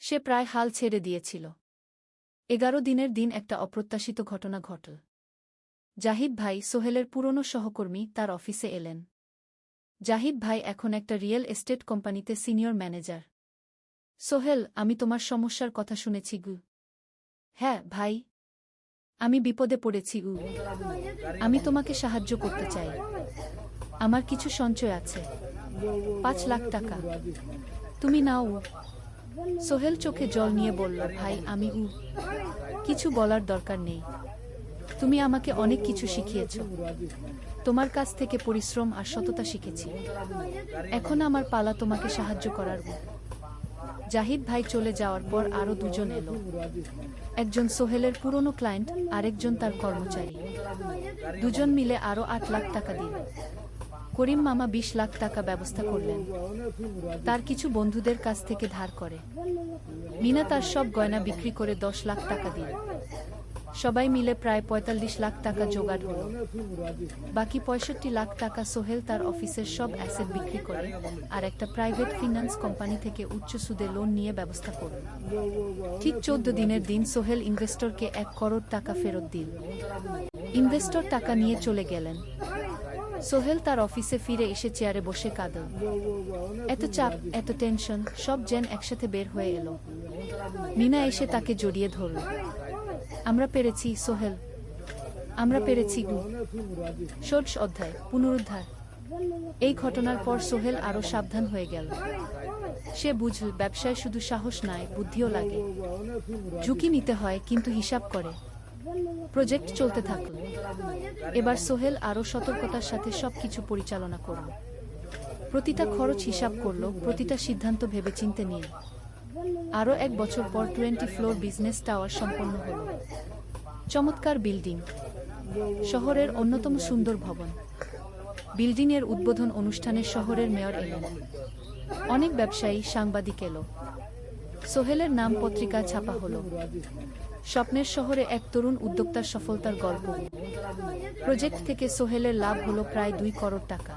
সে প্রায় হাল ছেড়ে দিয়েছিল। 11 দিনের দিন একটা অপ্রত্যাশিত ঘটনা ঘটল। জাহিদ ভাই, সোহেলের পুরনো সহকর্মী, তার অফিসে এলেন। জাহিদ ভাই এখন একটা রিয়েল এস্টেট কোম্পানিতে সিনিয়র ম্যানেজার। সোহেল, আমি তোমার সমস্যার কথা শুনেছি। হ্যাঁ ভাই, আমি বিপদে পড়েছি। আমি তোমাকে সাহায্য করতে চাই। আমার কিছু সঞ্চয় আছে, 5 লাখ টাকা। তুমি নাও। সোহেল চোখে জল নিয়ে বলল, ভাই, আমি কিছু বলার দরকার নেই। তুমি আমাকে অনেক কিছু শিখিয়েছ। তোমার কাছ থেকে পরিশ্রম আর সততা শিখেছি। এখন আমার পালা তোমাকে সাহায্য করার। জাহিদ ভাই চলে যাওয়ার পর আরও 2 জন এলো। একজন সোহেলের পুরনো ক্লায়েন্ট, আরেকজন তার কর্মচারী। 2 জন মিলে আরও 8 লাখ টাকা দিল। করিম মামা 20 লাখ টাকা ব্যবস্থা করলেন। তার কিছু বন্ধুদের কাছ থেকে ধার করে। মিনা তার সব গয়না বিক্রি করে 10 লাখ টাকা দিল। সবাই মিলে প্রায় 45 লাখ টাকা জোগাড় হল। বাকি 65 লাখ টাকা সোহেল তার অফিসের সব অ্যাসেট বিক্রি করে আর একটা প্রাইভেট ফিন্যান্স কোম্পানি থেকে উচ্চ সুদে লোন নিয়ে ব্যবস্থা করল। ঠিক 14 দিনের দিন সোহেল ইনভেস্টরকে 1 করোড় টাকা ফেরত দিল। ইনভেস্টর টাকা নিয়ে চলে গেলেন। সোহেল তার অফিসে ফিরে এসে চেয়ারে বসে কাঁদল। এত চাপ, এত টেনশন, সব যেন একসাথে বের হয়ে এলো। মিনা এসে তাকে জড়িয়ে ধরল। আমরা পেরেছি সোহেল, আমরা পেরেছি। ষোড়শ অধ্যায়, পুনরুদ্ধার। এই ঘটনার পর সোহেল আরও সাবধান হয়ে গেল। সে বুঝল, ব্যবসায় শুধু সাহস নয়, বুদ্ধিও লাগে। ঝুঁকি নিতে হয়, কিন্তু হিসাব করে। প্রজেক্ট চলতে থাকল। এবার সোহেল আরও সতর্কতার সাথে সবকিছু পরিচালনা করল। প্রতিটা খরচ হিসাব করল, প্রতিটা সিদ্ধান্ত ভেবেচিন্তে নিল। আরও 1 বছর পর 20 ফ্লোর বিজনেস টাওয়ার সম্পন্ন হল। চমৎকার বিল্ডিং, শহরের অন্যতম সুন্দর ভবন। বিল্ডিংয়ের উদ্বোধন অনুষ্ঠানে শহরের মেয়র এলেন। অনেক ব্যবসায়ী, সাংবাদিক এলো। সোহেলের নাম পত্রিকা ছাপা হল। স্বপ্নের শহরে এক তরুণ উদ্যোক্তার সফলতার গল্প। প্রজেক্ট থেকে সোহেলের লাভ হল প্রায় 2 করোড় টাকা।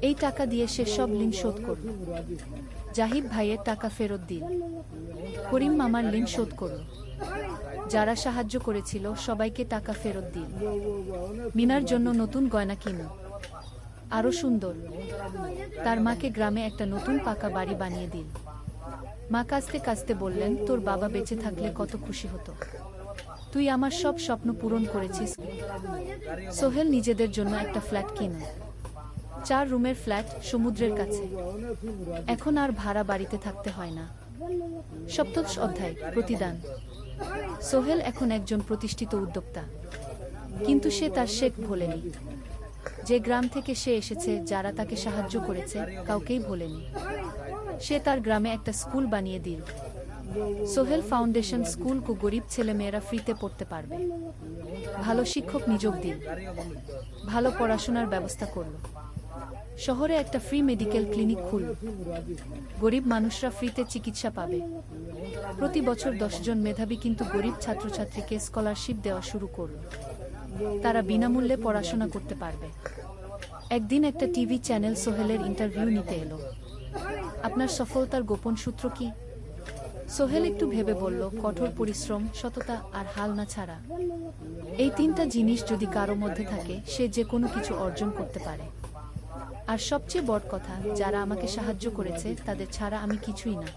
এই টাকা দিয়ে সে সব ঋণ শোধ করল। জাহিদ ভাইয়ের টাকা ফেরত দিল। করিম মামার ঋণ শোধ করল। যারা সাহায্য করেছিল সবাইকে টাকা ফেরত দিল। মিনার জন্য নতুন গয়না কিনল, আরও সুন্দর। তার মাকে গ্রামে একটা নতুন পাকা বাড়ি বানিয়ে দিল। মা কাঁদতে কাঁদতে বললেন, তোর বাবা বেঁচে থাকলে কত খুশি হতো। তুই আমার সব স্বপ্ন পূরণ করেছিস। সোহেল নিজেদের জন্য একটা ফ্ল্যাট কিনল। 4 রুমের ফ্ল্যাট, সমুদ্রের কাছে। এখন আর ভাড়া বাড়িতে থাকতে হয় না। সপ্তদশ অধ্যায় প্রতিদান। সোহেল এখন একজন প্রতিষ্ঠিত উদ্যোক্তা, কিন্তু সে তার শেখ ভোলেনি। যে গ্রাম থেকে সে এসেছে, যারা তাকে সাহায্য করেছে, কাউকেই ভোলেনি। সে তার গ্রামে একটা স্কুল বানিয়ে দিল। সোহেল ফাউন্ডেশন স্কুল কো গরিব ছেলেমেয়েরা ফ্রিতে পড়তে পারবে। ভালো শিক্ষক নিযোগ দিল, ভালো পড়াশোনার ব্যবস্থা করল। শহরে একটা ফ্রি মেডিকেল ক্লিনিক খুলল, গরিব মানুষরা ফ্রিতে চিকিৎসা পাবে। প্রতি বছর 10 জন মেধাবী কিন্তু গরিব ছাত্রছাত্রীকে স্কলারশিপ দেওয়া শুরু করল। তারা বিনামূল্যে পড়াশোনা করতে পারবে। একদিন একটা টিভি চ্যানেল সোহেলের ইন্টারভিউ নিতে এলো। আপনার সফলতার গোপন সূত্র কি? সোহেল একটু ভেবে বলল, কঠোর পরিশ্রম, সততা আর হাল না ছাড়া। এই 3টা জিনিস যদি কারো মধ্যে থাকে, সে যে কোনো কিছু অর্জন করতে পারে। আর সবচেয়ে বড় কথা, যারা আমাকে সাহায্য করেছে তাদের ছাড়া আমি কিছুই না।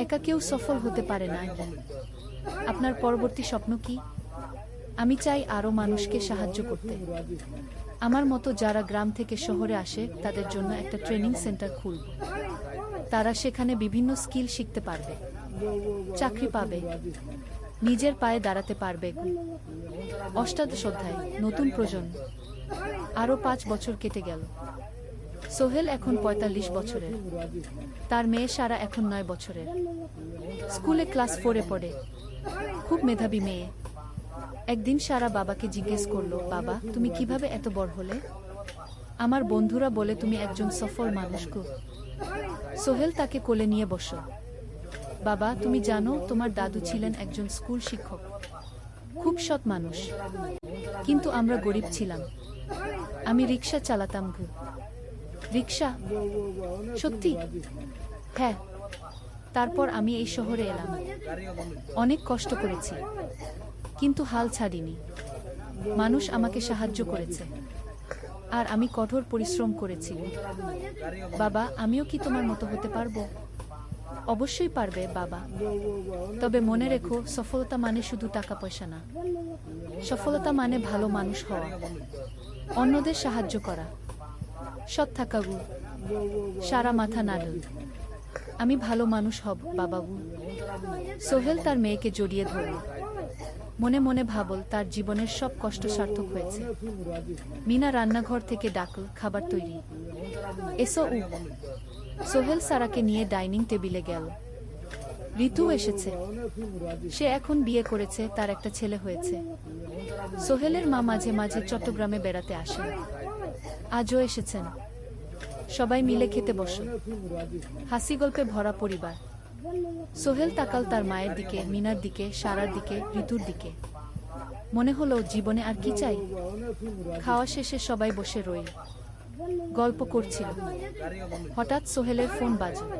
একা কেউ সফল হতে পারে না। আপনার পরবর্তী স্বপ্ন কি? আমি চাই আরও মানুষকে সাহায্য করতে। আমার মতো যারা গ্রাম থেকে শহরে আসে, তাদের জন্য একটা ট্রেনিং সেন্টার খুলব। তারা সেখানে বিভিন্ন স্কিল শিখতে পারবে, চাকরি পাবে, নিজের পায়ে দাঁড়াতে পারবে। অষ্টাদশ অধ্যায় নতুন প্রজন্ম। আরও 5 বছর কেটে গেল। সোহেল এখন 45 বছরের। তার মেয়ে সারা এখন 9 বছরের। স্কুলে ক্লাস 4-এ পড়ে, খুব মেধাবী মেয়ে। একদিন সারা বাবাকে জিজ্ঞেস করলো, বাবা, তুমি কিভাবে এত বড় হলে? আমার বন্ধুরা বলে তুমি একজন সফল মানুষ গো। সোহেল তাকে কোলে নিয়ে বসল। বাবা, তুমি জানো তোমার দাদু ছিলেন একজন স্কুল শিক্ষক, খুব সৎ মানুষ, কিন্তু আমরা গরিব ছিলাম। আমি রিক্সা চালাতাম গো। রিক্সা? সত্যি? হ্যাঁ। তারপর আমি এই শহরে এলাম। অনেক কষ্ট করেছি, কিন্তু হাল ছাড়িনি। মানুষ আমাকে সাহায্য করেছে, আর আমি কঠোর পরিশ্রম করেছি। বাবা, আমিও কি তোমার মতো হতে পারবো? অবশ্যই পারবে বাবা। তবে মনে রেখো, সফলতা মানে শুধু টাকা পয়সা না। সফলতা মানে ভালো মানুষ হওয়া, অন্যদের সাহায্য করা, সৎ থাকা গু। সারা মাথা নাড়ল। আমি ভালো মানুষ হব বাবাবু। সোহেল তার মেয়েকে জড়িয়ে ধরল। মনে মনে ভাবল, তার জীবনের সব কষ্ট সার্থক হয়েছে। মিনা রান্নাঘর থেকে ডাকল, খাবার তৈরি। এসো উ। সোহেল সারাকে নিয়ে ডাইনিং টেবিলে গেল। ঋতু এসেছে। সে এখন বিয়ে করেছে, তার একটা ছেলে হয়েছে। সোহেলের মা মাঝে মাঝে চট্টগ্রামে বেড়াতে আসেন। আজও এসেছেন। সবাই মিলে খেতে বসল। হাসি গল্পে ভরা পরিবার। সোহেল তাকাল তার মায়ের দিকে, মিনার দিকে, সারার দিকে, ঋতুর দিকে। মনে হলো, জীবনে আর কি চাই? খাওয়া শেষে সবাই বসে রইল, গল্প করছিল। হঠাৎ সোহেলের ফোন বাজল।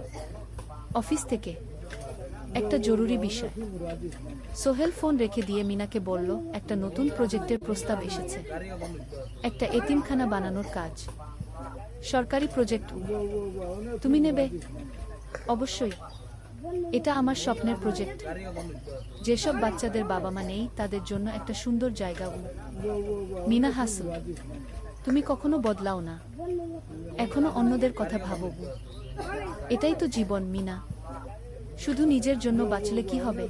অফিস থেকে একটা জরুরি বিষয়। সোহেল ফোন রেখে দিয়ে মিনাকে বলল, একটা নতুন প্রজেক্টের প্রস্তাব এসেছে। একটা এতিমখানা বানানোর কাজ। সরকারি প্রজেক্ট। তুমি নেবে? অবশ্যই। এটা আমার স্বপ্নের প্রজেক্ট। যেসব বাচ্চাদের বাবা মা নেই, তাদের জন্য একটা সুন্দর জায়গা। মিনা হাসল। তুমি কখনো বদলাও না, এখনো অন্যদের কথা ভাবো। এটাই তো জীবন মিনা। শুধু নিজের জন্য বাঁচলে কি হবে?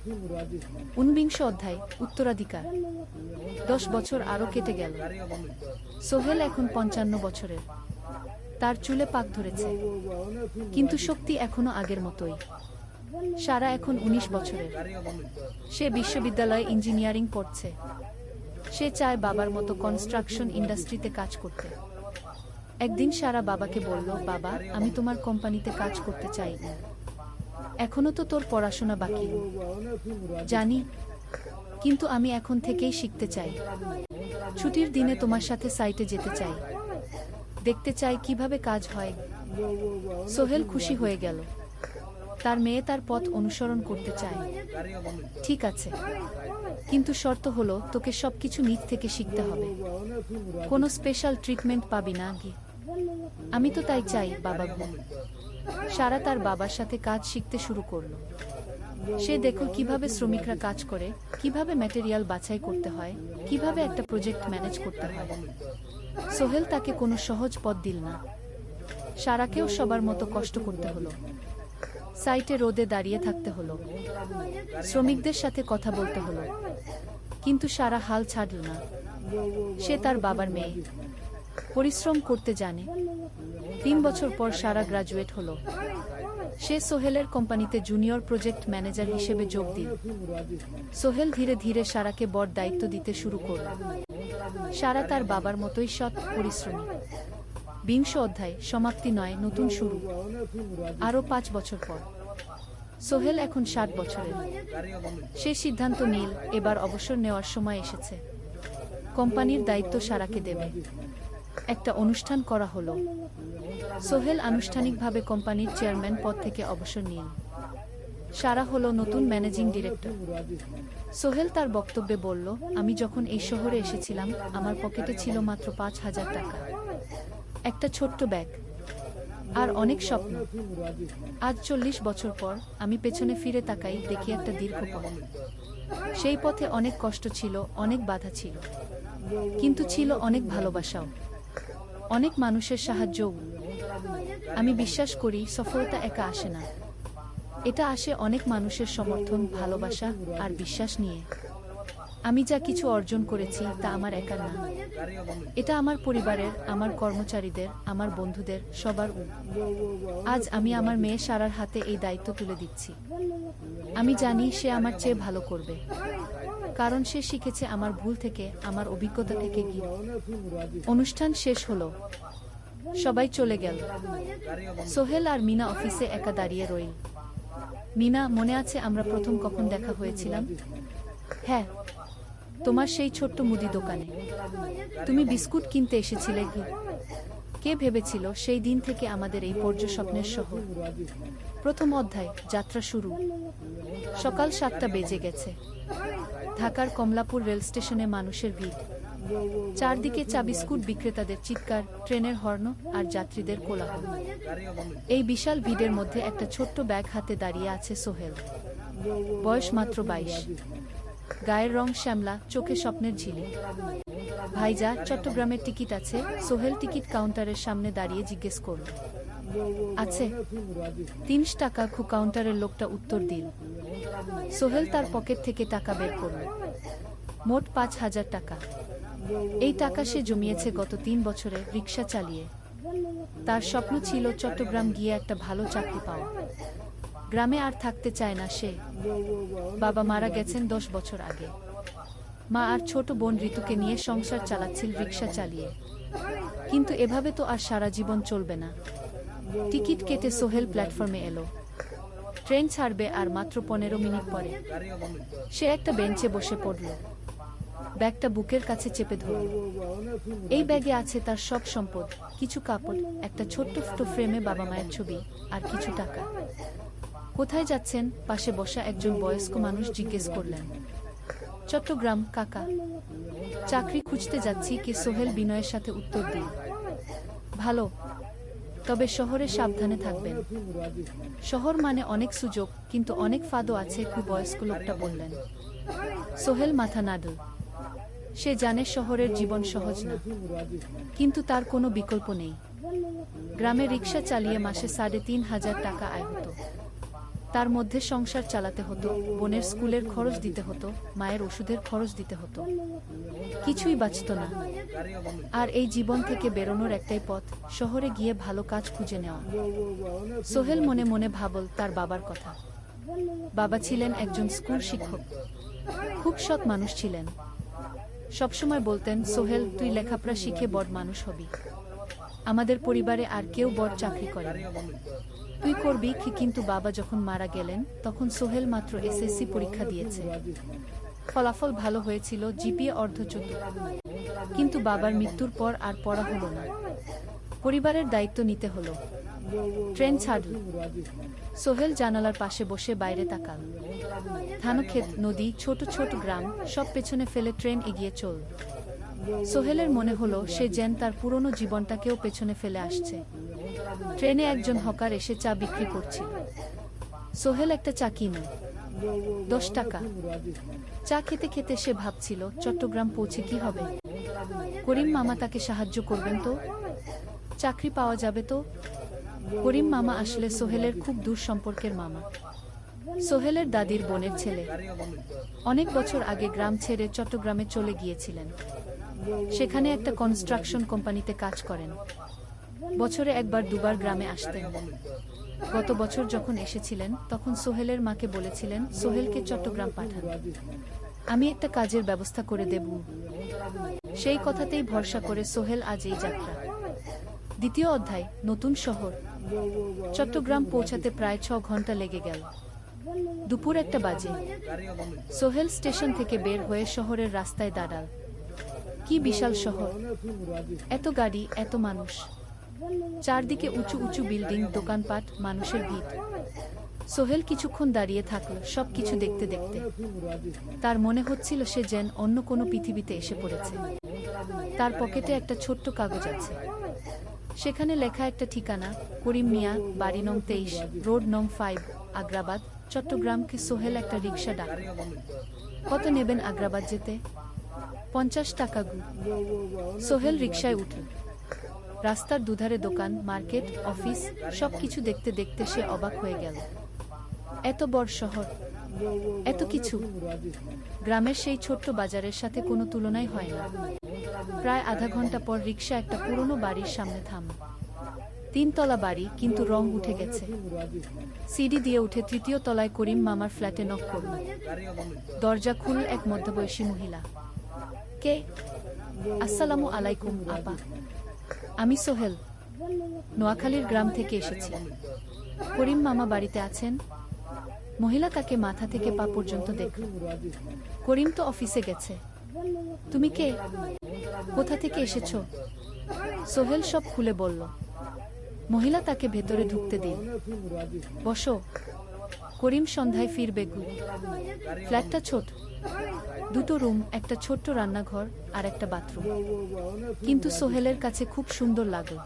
49 অধ্যায় উত্তরাধিকার। 10 বছর আরো কেটে গেল। সোহেল এখন 55 বছরের। তার চুলে পাক ধরেছে, কিন্তু শক্তি এখনো আগের মতোই। সারা এখন 19 বছরের। সে বিশ্ববিদ্যালয়ে ইঞ্জিনিয়ারিং পড়ছে। সে চায় বাবার মতো কনস্ট্রাকশন ইন্ডাস্ট্রিতে কাজ করতে। একদিন সারা বাবাকে বলল, বাবা, আমি তোমার কোম্পানিতে কাজ করতে চাই। এখনো তো তোর পড়াশোনা বাকি। জানি, কিন্তু আমি এখন থেকেই শিখতে চাই। ছুটির দিনে তোমার সাথে সাইটে যেতে চাই, দেখতে চাই কিভাবে কাজ হয়। সোহেল খুশি হয়ে গেল। তার মেয়ে তার পথ অনুসরণ করতে চায়। ঠিক আছে, কিন্তু শর্ত হলো, তোকে সবকিছু নিজ থেকে শিখতে হবে। কোনো স্পেশাল ট্রিটমেন্ট পাবি না গি। আমি তো তাই চাই বাবা গো। সারা তার বাবার সাথে কাজ শিখতে শুরু করলো। সে দেখল কিভাবে শ্রমিকরা কাজ করে, কিভাবে ম্যাটেরিয়াল বাছাই করতে হয়, কিভাবে একটা প্রজেক্ট ম্যানেজ করতে হয়। সোহেল তাকে কোনো সহজ পথ দিল না। সারাকেও সবার মতো কষ্ট করতে হলো। সাইটে রোদে দাঁড়িয়ে থাকতে হলো, শ্রমিকদের সাথে কথা বলতে হলো, কিন্তু সারা হাল ছাড়ল না। সে তার বাবার মেয়ে, পরিশ্রম করতে জানে। 3 বছর পর সারা গ্রাজুয়েট হলো। সে সোহেলের কোম্পানিতে জুনিয়র প্রজেক্ট ম্যানেজার হিসেবে যোগ দিল। সোহেল ধীরে ধীরে সারাকে বড় দায়িত্ব দিতে শুরু করল। সারা তার বাবার মতোই সৎ, পরিশ্রমী। 20 অধ্যায়, সমাপ্তি নয়, নতুন শুরু। আরও 5 বছর পর সোহেল এখন 60 বছরের। সে সিদ্ধান্ত নিল, এবার অবসর নেওয়ার সময় এসেছে। কোম্পানির দায়িত্ব সারাকে দেবে। একটা অনুষ্ঠান করা হলো। সোহেল আনুষ্ঠানিকভাবে কোম্পানির চেয়ারম্যান পদ থেকে অবসর নিল। সারা হলো নতুন ম্যানেজিং ডিরেক্টর। সোহেল তার বক্তব্যে বলল, আমি যখন এই শহরে এসেছিলাম আমার পকেটে ছিল মাত্র 5,000 টাকা, একটা ছোট্ট ব্যাগ আর অনেক স্বপ্ন। আজ 40 বছর পর আমি পেছনে ফিরে তাকাই, দেখি একটা দীর্ঘ পথ। সেই পথে অনেক কষ্ট ছিল, অনেক বাধা ছিল, কিন্তু ছিল অনেক ভালোবাসাও, অনেক মানুষের সাহায্যও। আমি বিশ্বাস করি সফলতা একা আসে না, এটা আসে অনেক মানুষের সমর্থন, ভালোবাসা আর বিশ্বাস নিয়ে। আমি যা কিছু অর্জন করেছি তা আমার একার না, এটা আমার পরিবারের, আমার কর্মচারীদের, আমার বন্ধুদের, সবার। আজ আমি আমার মেয়ে সারার হাতে এই দায়িত্ব তুলে দিচ্ছি। আমি জানি সে আমার চেয়ে ভালো করবে, কারণ সে শিখেছে আমার ভুল থেকে, আমার অভিজ্ঞতা থেকে। অনুষ্ঠান শেষ হলো, সবাই চলে গেল। সোহেল আর মিনা অফিসে একা দাঁড়িয়ে রইল। মিনা, মনে আছে আমরা প্রথম কখন দেখা হয়েছিলাম? হ্যাঁ, তোমার সেই ছোট্ট মুদি দোকানে। তুমি বিস্কুট কিনতে এসেছিলে। কে ভেবেছিল সেই দিন থেকে আমাদের এই স্বপ্নের শহর। প্রথম অধ্যায়, যাত্রা শুরু। সকাল 7টা বেজে গেছে। ঢাকার কমলাপুর রেল স্টেশনে মানুষের ভিড়। চারদিকে চা বিস্কুট বিক্রেতাদের চিৎকার, ট্রেনের হর্ন আর যাত্রীদের কোলাহল। এই বিশাল ভিড়ের মধ্যে একটা ছোট্ট ব্যাগ হাতে দাঁড়িয়ে আছে সোহেল। বয়স মাত্র 22। গায়ের রং শ্যামলা, চোখে স্বপ্নের ঝিলিক। ভাইজা, চট্টগ্রামের টিকিট আছে? সোহেল টিকিট কাউন্টারের সামনে দাঁড়িয়ে জিজ্ঞেস করল। আছে। 30 টাকা। কাউন্টারের লোকটা উত্তর দিল। সোহেল তার পকেট থেকে টাকা বের করল। মোট 5,000 টাকা। এই টাকা সে জমিয়েছে গত 3 বছরে রিক্সা চালিয়ে। তার স্বপ্ন ছিল চট্টগ্রাম গিয়ে একটা ভালো চাকরি পাওয়া। গ্রামে আর থাকতে চায় না সে। বাবা মারা গেছেন 10 বছর আগে। মা আর ছোট বোন ঋতুকে নিয়ে সংসার চালাচ্ছিল রিক্সা চালিয়ে। কিন্তু এভাবে তো আর সারা জীবন চলবে না। টিকিট কেটে সোহেল প্ল্যাটফর্মে এলো। ট্রেন ছাড়বে আর মাত্র 15 মিনিট পরে। সে একটা বেঞ্চে বসে পড়ল, ব্যাগটা বুকের কাছে চেপে ধরল। এই ব্যাগে আছে তার সব সম্পদ, কিছু কাপড়, একটা ছোট্ট ফটো ফ্রেমে বাবা মায়ের ছবি, আর কিছু টাকা। কোথায় যাচ্ছেন? পাশে বসা একজন বয়স্ক মানুষ জিজ্ঞেস করলেন। চট্টগ্রাম কাকা। চাকরি খুঁজতে যাচ্ছি। কে? সোহেল বিনয়ের সাথে উত্তর দিল। ভালো, তবে শহরে সাবধানে থাকবেন। শহর মানে অনেক সুযোগ, কিন্তু অনেক ফাঁদও আছে। বয়স্ক লোকটা বললেন। সোহেল মাথা নাড়ল। সে জানে শহরের জীবন সহজ না, কিন্তু তার কোনো বিকল্প নেই। গ্রামে রিক্সা চালিয়ে মাসে 3,500 টাকা আয় হতো। তার মধ্যে সংসার চালাতে হতো, বোনের স্কুলের খরচ দিতে হতো, মায়ের ওষুধের খরচ দিতে হতো। কিছুই বাঁচত না। আর এই জীবন থেকে বেরোনোর একটাই পথ, শহরে গিয়ে ভালো কাজ খুঁজে নেওয়া। সোহেল মনে মনে ভাবল তার বাবার কথা। বাবা ছিলেন একজন স্কুল শিক্ষক, খুব সৎ মানুষ ছিলেন। সবসময় বলতেন, সোহেল, তুই লেখাপড়া শিখে বড় মানুষ হবি। আমাদের পরিবারে আর কেউ বড় চাকরি করে না, তুই করবি। কিন্তু বাবা যখন মারা গেলেন তখন সোহেল মাত্র এসএসসি পরীক্ষা দিয়েছে। ফলাফল ভালো হয়েছিল, জিপিএ অর্ধচতুর। কিন্তু বাবার মৃত্যুর পর আর পড়া হলো না। পরিবারের দায়িত্ব নিতে হলো। ট্রেন ছাড়ল। সোহেল জানালার পাশে বসে বাইরে তাকাল। ধানক্ষেত, নদী, ছোট ছোট গ্রাম, সব পেছনে ফেলে ট্রেন এগিয়ে চল। সোহেলের মনে হলো সে যেন তার পুরনো জীবনটাকেও পেছনে ফেলে আসছে। ট্রেনে একজন হকার এসে চা বিক্রি করছিল। সোহেল একটা চা কিনল। 10 টাকা। চা খেতে খেতে সে ভাবছিল, চট্টগ্রাম পৌঁছে কি হবে? করিম মামা তাকে সাহায্য করবেন তো? চাকরি পাওয়া যাবে তো? করিম মামা আসলে সোহেলের খুব দূর সম্পর্কের মামা। সোহেলের দাদির বোনের ছেলে। অনেক বছর আগে গ্রাম ছেড়ে চট্টগ্রামে চলে গিয়েছিলেন। সেখানে একটা কনস্ট্রাকশন কোম্পানিতে কাজ করেন। বছরে একবার দুবার গ্রামে আসতেন। গত বছর যখন এসেছিলেন তখন সোহেলের মাকে বলেছিলেন সোহেলকে চট্টগ্রাম পাঠান, আমি একটা কাজের ব্যবস্থা করে দেব। সেই কথাতেই ভরসা করে সোহেল আজ এই যাত্রা। দ্বিতীয় অধ্যায়, নতুন শহর। চট্টগ্রাম পৌঁছাতে প্রায় 6 ঘন্টা লেগে গেল। দুপুর 1টা বাজে। সোহেল স্টেশন থেকে বের হয়ে শহরের রাস্তায় দাঁড়াল। কি বিশাল শহর! এত গাড়ি, এত মানুষ। চারদিকে উঁচু উঁচু বিল্ডিং, দোকানপাট, মানুষের ভিড়। সোহেল কিছুক্ষণ দাঁড়িয়ে থাকল সবকিছু দেখতে দেখতে। তার মনে হচ্ছিল সে যেন অন্য কোনো পৃথিবীতে এসে পড়েছে। তার পকেটে একটা ছোট্ট কাগজ আছে। সেখানে লেখা একটা ঠিকানা, করিম মিয়া, বাড়ি নং 23, রোড নং 5, আগ্রাবাদ, চট্টগ্রামকে। সোহেল একটা রিকশা ডাকল। কত নেবেন আগ্রাবাদ যেতে? 50 টাকা গু। সোহেল রিকশায় উঠল। রাস্তার দুধারে দোকান, মার্কেট, অফিস, সবকিছু দেখতে দেখতে সে অবাক হয়ে গেল। এত বড় শহর, এত কিছু। গ্রামের সেই ছোট্ট বাজারের সাথে কোনো তুলনাই হয় না। প্রায় আধা ঘন্টা পর রিকশা একটা পুরনো বাড়ির সামনে থামল। 3 তলা বাড়ি, কিন্তু রং উঠে গেছে। সিঁড়ি দিয়ে উঠে 3য় তলায় করিম মামার ফ্ল্যাটে নক করল। দরজা খুলল এক মধ্যবয়সী মহিলা। কে? আসসালামু আলাইকুম আপা, আমি সোহেল, নোয়াখালীর গ্রাম থেকে এসেছি। করিম মামা বাড়িতে আছেন? মহিলা তাকে মাথা থেকে পা পর্যন্ত দেখল। করিম তো অফিসে গেছে। তুমি কে? কোথা থেকে এসেছো? সোহেল সব খুলে বলল। মহিলা তাকে ভেতরে ঢুকতে দিল। বসো। করিম সন্ধ্যায় ফিরবে গু। ফ্ল্যাটটা ছোট, 2টো রুম, একটা ছোট্ট রান্নাঘর আর একটা বাথরুম। কিন্তু সোহেলের কাছে খুব সুন্দর লাগল।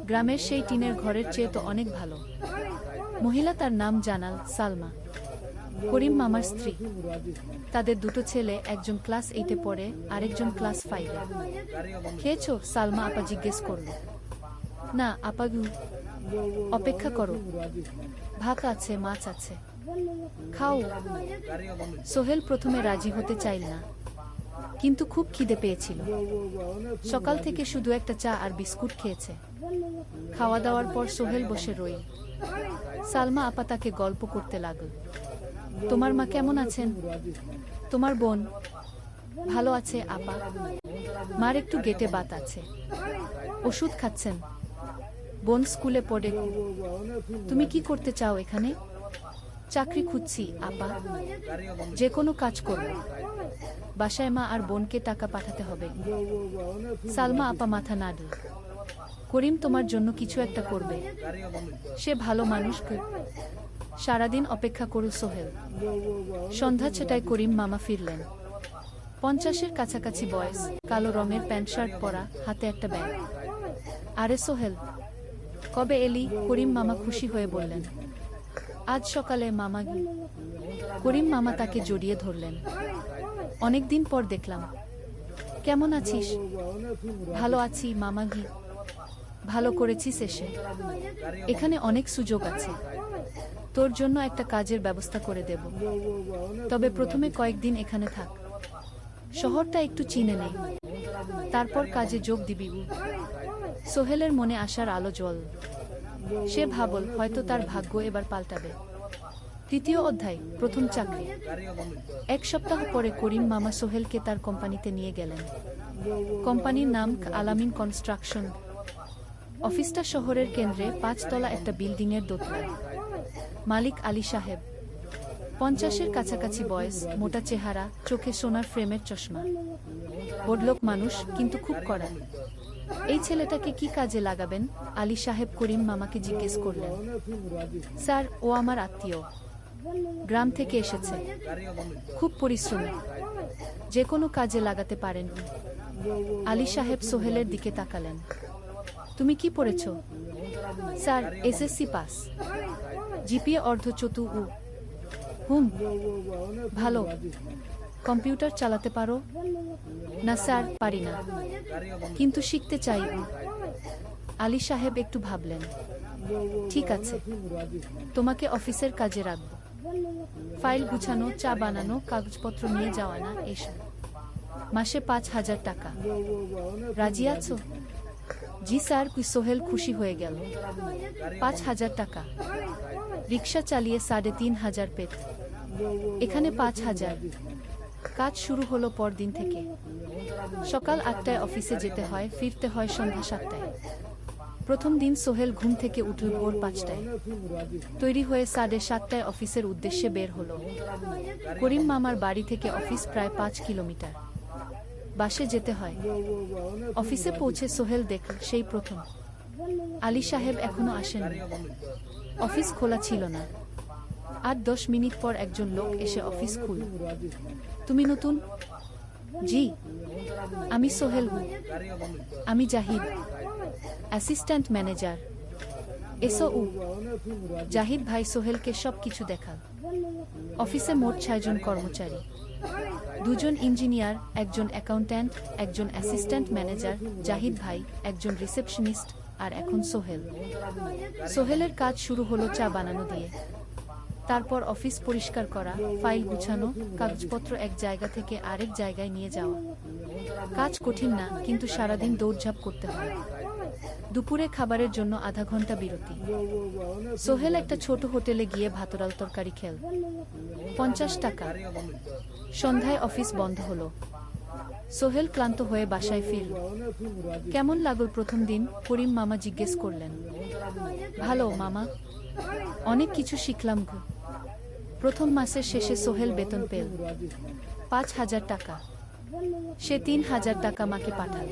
গ্রামের সেই টিনের ঘরের চেয়ে তো অনেক ভালো। মহিলা তার নাম জানাল সালমা, করিম মামার স্ত্রী। তাদের 2টো ছেলে, একজন ক্লাস 8-এ পড়ে, আরেকজন ক্লাস 5-এ। খেয়েছো? সালমা আপা জিজ্ঞেস করল। না আপা গু। অপেক্ষা করো, ভাত আছে, মাছ আছে, খাও। সোহেল প্রথমে রাজি হতে চাইল না, কিন্তু খুব খিদে পেয়েছিল। সকাল থেকে শুধু একটা চা আর বিস্কুট খেয়েছে। খাওয়া দাওয়ার পর সোহেল বসে রইল। সালমা আপা তাকে গল্প করতে লাগল। তোমার মা কেমন আছেন? তোমার বোন? ভালো আছে আপা, মার একটু গেটে বাত আছে, ওষুধ খাচ্ছেন। বোন স্কুলে পড়ে। তুমি কি করতে চাও এখানে? চাকরি খুঁজছি আপা, যে কোনো কাজ করব। বাসায় মা আর বোনকে টাকা পাঠাতে হবে। সালমা আপা মাথা নাড়ল। করিম তোমার জন্য কিছু একটা করবে, সে ভালো মানুষ। সারাদিন অপেক্ষা করু সোহেল। সন্ধ্যা 6টায় করিম মামা ফিরলেন। 50-এর কাছাকাছি বয়স, কালো রঙের প্যান্ট শার্ট পরা, হাতে একটা ব্যাগ। আরে সোহেল, কবে এলি? করিম মামা খুশি হয়ে বললেন। আজ সকালে মামা গি। করিম মামা তাকে জড়িয়ে ধরলেন। অনেকদিন পর দেখলাম। কেমন আছিস? ভালো আছি মামা গি। ভালো করেছিস এসে। এখানে অনেক সুযোগ আছে, তোর জন্য একটা কাজের ব্যবস্থা করে দেব। তবে প্রথমে কয়েকদিন এখানে থাক, শহরটা একটু চিনে নে, তারপর কাজে যোগ দিবি। সোহেলের মনে আসার আলো জ্বল। সে ভাবল হয়তো তার ভাগ্য এবার পাল্টাবে। 3য় অধ্যায়, প্রথম চাকরি। 1 সপ্তাহ পরে করিম মামা সোহেলকে তার কোম্পানিতে নিয়ে গেলেন। কোম্পানির নাম আলামিন কনস্ট্রাকশন। অফিসটা শহরের কেন্দ্রে, 5 তলা একটা বিল্ডিংয়ের দোতলায়। মালিক আলী সাহেব, 50-এর কাছাকাছি বয়স, মোটা চেহারা, চোখে সোনার ফ্রেমের চশমা। বড়লোক মানুষ, কিন্তু খুব কড়া। এই ছেলেটাকে কি কাজে লাগাবেন? আলী সাহেব করিম মামাকে জিজ্ঞেস করলেন। স্যার, ও আমার আত্মীয়, গ্রাম থেকে এসেছে, খুব পরিশ্রমী, যে কোনো কাজে লাগাতে পারেন। আলী সাহেব সোহেলের দিকে তাকালেন। তুমি কি পড়েছ? স্যার, এসএসসি পাস, জিপিএ অর্ধচতু। হুম, ভালো। কম্পিউটার চালাতে পারো? না স্যার, পারি না, কিন্তু শিখতে চাই। আলী সাহেব একটু ভাবলেন। ঠিক আছে, তোমাকে অফিসের কাজে রাখব। ফাইল গুছানো, চা বানানো, কাগজপত্র নিয়ে যাওয়া না এসব। মাসে 5,000 টাকা। রাজি আছো? জি স্যার। সোহেল খুশি হয়ে গেল। 5,000 টাকা। রিক্সা চালিয়ে 3,500 পেত। এখানে 5,000। কাজ শুরু হলো পরদিন থেকে। সকাল 8টায় অফিসে যেতে হয়, ফিরতে হয় সন্ধ্যা 7টায়। প্রথম দিন সোহেল ঘুম থেকে উঠল ভোর 5টায়। তৈরি হয়ে 7:30টায় অফিসের উদ্দেশ্যে বের হলো। করিম মামার বাড়ি থেকে অফিস প্রায় 5 কিলোমিটার। বাসে যেতে হয়। অফিসে পৌঁছে সোহেল দেখল সেই প্রথম আলী সাহেব এখনো আসেননি। অফিস খোলা ছিল না। 8-10 মিনিট পর একজন লোক এসে অফিস খুলল। তুমি নতুন? জি, আমি সোহেল। আমি জাহিদ, অ্যাসিস্ট্যান্ট ম্যানেজার। এসো। জাহিদ ভাই সোহেলকে সব কিছু দেখাল। অফিসে মোট 6 জন কর্মচারী। 2 জন ইঞ্জিনিয়ার, একজন অ্যাকাউন্ট্যান্ট, একজন অ্যাসিস্ট্যান্ট ম্যানেজার, জাহিদ ভাই, একজন রিসেপশনিস্ট, আর এখন সোহেল। সোহেলের কাজ শুরু হলো চা বানানো দিয়ে। তারপর অফিস পরিষ্কার করা, ফাইল গুছানো, কাগজপত্র এক জায়গা থেকে আরেক জায়গায় নিয়ে যাওয়া। কাজ কঠিন না, কিন্তু সারাদিন দৌড়ঝাঁপ করতে হয়। দুপুরে খাবারের জন্য আধা ঘন্টা বিরতি। সোহেল একটা ছোট হোটেলে গিয়ে ভাতডাল তরকারি খেল। 50 টাকা। সন্ধ্যায় অফিস বন্ধ হলো। সোহেল ক্লান্ত হয়ে বাসায় ফিরল। কেমন লাগল প্রথম দিন? করিম মামা জিজ্ঞেস করলেন। ভালো মামা, অনেক কিছু শিখলাম। প্রথম মাসের শেষে সোহেল বেতন পেল 5,000 টাকা। সে 3,000 টাকা মাকে পাঠাল।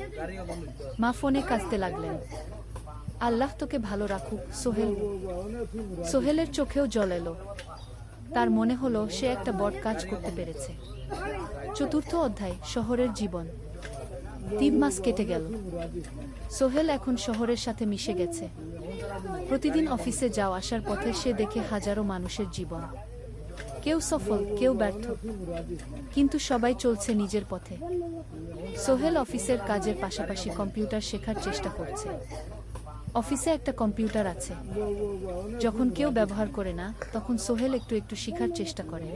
মা ফোনে কাঁদতে লাগলেন। আল্লাহ তোকে ভালো রাখুক সোহেল। সোহেলের চোখেও জল এলো। তার মনে হলো সে একটা বড় কাজ করতে পেরেছে। চতুর্থ অধ্যায়, শহরের জীবন। 3 মাস কেটে গেল। সোহেল এখন শহরের সাথে মিশে গেছে। প্রতিদিন অফিসে যাওয়া আসার পথে সে দেখে হাজারো মানুষের জীবন। কেউ সফল, কেউ ব্যর্থ, কিন্তু সবাই চলছে নিজের পথে। সোহেল অফিসের কাজের পাশাপাশি কম্পিউটার শেখার চেষ্টা করছে। অফিসে একটা কম্পিউটার আছে। যখন কেউ ব্যবহার করে না, তখন সোহেল একটু একটু শেখার চেষ্টা করে।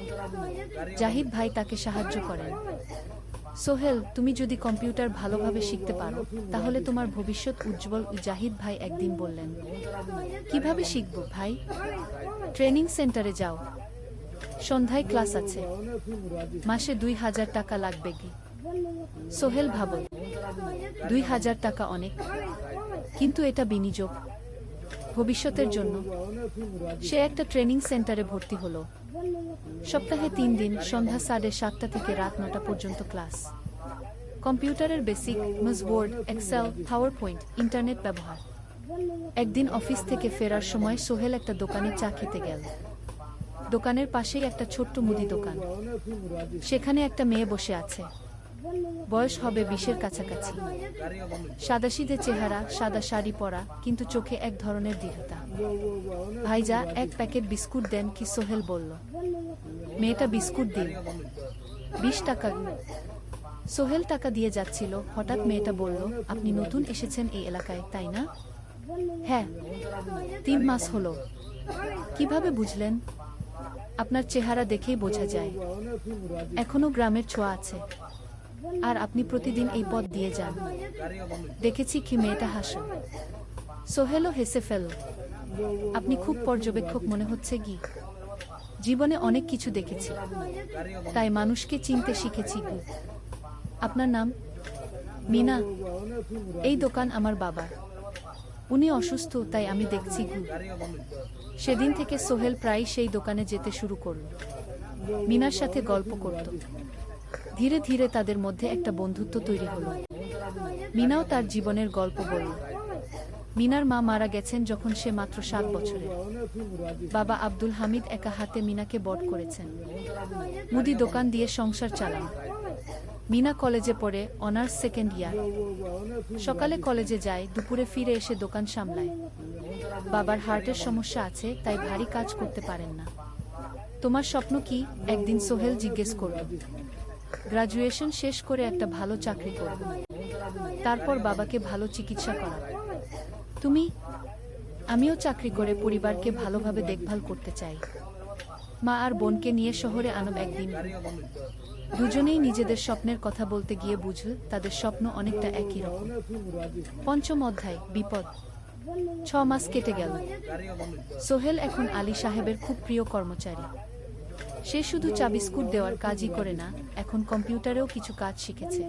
জাহিদ ভাই তাকে সাহায্য করেন। সোহেল, তুমি যদি কম্পিউটার ভালোভাবে শিখতে পারো, তাহলে তোমার ভবিষ্যৎ উজ্জ্বল। জাহিদ ভাই একদিন বললেন। কিভাবে শিখব ভাই? ট্রেনিং সেন্টারে যাও, সন্ধ্যায় ক্লাস আছে। মাসে 2,000 টাকা লাগবে কি? সোহেল ভাবল, 2,000 টাকা অনেক, কিন্তু এটা বিনিয়োগ, ভবিষ্যতের জন্য। সে একটা ট্রেনিং সেন্টারে ভর্তি হলো। সপ্তাহে 3 দিন, সন্ধ্যা 7:30 থেকে রাত 9টা পর্যন্ত ক্লাস। কম্পিউটারের basic, MS Word, Excel, PowerPoint, internet ব্যবহার। একদিন অফিস থেকে ফেরার সময় সোহেল একটা দোকানে চা খেতে গেল। দোকানের পাশেই একটা ছোট্ট মুদি দোকান। সেখানে একটা মেয়ে বসে আছে। বয়স হবে 20-এর কাছাকাছি। সাদাসিধে চেহারা, সাদা শাড়ি পরা, কিন্তু চোখে এক ধরনের দৃঢ়তা। ভাইজা, 1 প্যাকেট বিস্কুট দেন কি? সোহেল বলল। মেয়েটা বিস্কুট দিল। 20 টাকা। সোহেল টাকা দিয়ে যাচ্ছিল, হঠাৎ মেয়েটা বলল, আপনি নতুন এসেছেন এই এলাকায়, তাই না? হ্যাঁ। 3 মাস হলো। কিভাবে বুঝলেন? আপনার চেহারা দেখেই বোঝা যায়। এখনো গ্রামের ছোঁয়া আছে। আর আপনি প্রতিদিন এই পথ দিয়ে যান। দেখেছি কি? মেয়েটা হাসল। সোহেলও হেসে ফেলল। আপনি খুব পর্যবেক্ষক মনে হচ্ছে কি? জীবনে অনেক কিছু দেখেছি, তাই মানুষকে চিনতে শিখেছি কি। আপনার নাম? মিনা। এই দোকান আমার বাবার। উনি অসুস্থ, তাই আমি দেখছি গু। সেদিন থেকে সোহেল প্রায় সেই দোকানে যেতে শুরু করল। মিনার সাথে গল্প করত। ধীরে ধীরে তাদের মধ্যে একটা বন্ধুত্ব তৈরি হলো। মিনাও তার জীবনের গল্প বলল। মিনার মা মারা গেছেন যখন সে মাত্র 7 বছরের। বাবা আব্দুল হামিদ একা হাতে মিনাকে বড় করেছেন। মুদি দোকান দিয়ে সংসার চালান। মিনা কলেজে পড়ে, অনার্স 2nd ইয়ার। সকালে কলেজে যায়, দুপুরে ফিরে এসে দোকান সামলায়। বাবার হার্টের সমস্যা আছে, তাই ভারী কাজ করতে পারেন না। তোমার স্বপ্ন কি? একদিন সোহেল জিজ্ঞেস করল। গ্রাজুয়েশন শেষ করে একটা ভালো চাকরি করব, তারপর বাবাকে ভালো চিকিৎসা করা। তুমি? আমিও চাকরি করে পরিবারকে ভালোভাবে দেখভাল করতে চাই। মা আর বোনকে নিয়ে শহরে আনব একদিন। দুজনেই নিজেদের স্বপ্নের কথা বলতে গিয়ে বুঝল তাদের স্বপ্ন অনেকটা একই রকম। পঞ্চম অধ্যায়, বিপদ। 6 মাস কেটে গেল। সোহেল এখন আলী সাহেবের খুব প্রিয় কর্মচারী। সে শুধু চা বিস্কুট দেওয়ার কাজই করে না, এখন কম্পিউটারেও কিছু কাজ শিখেছে।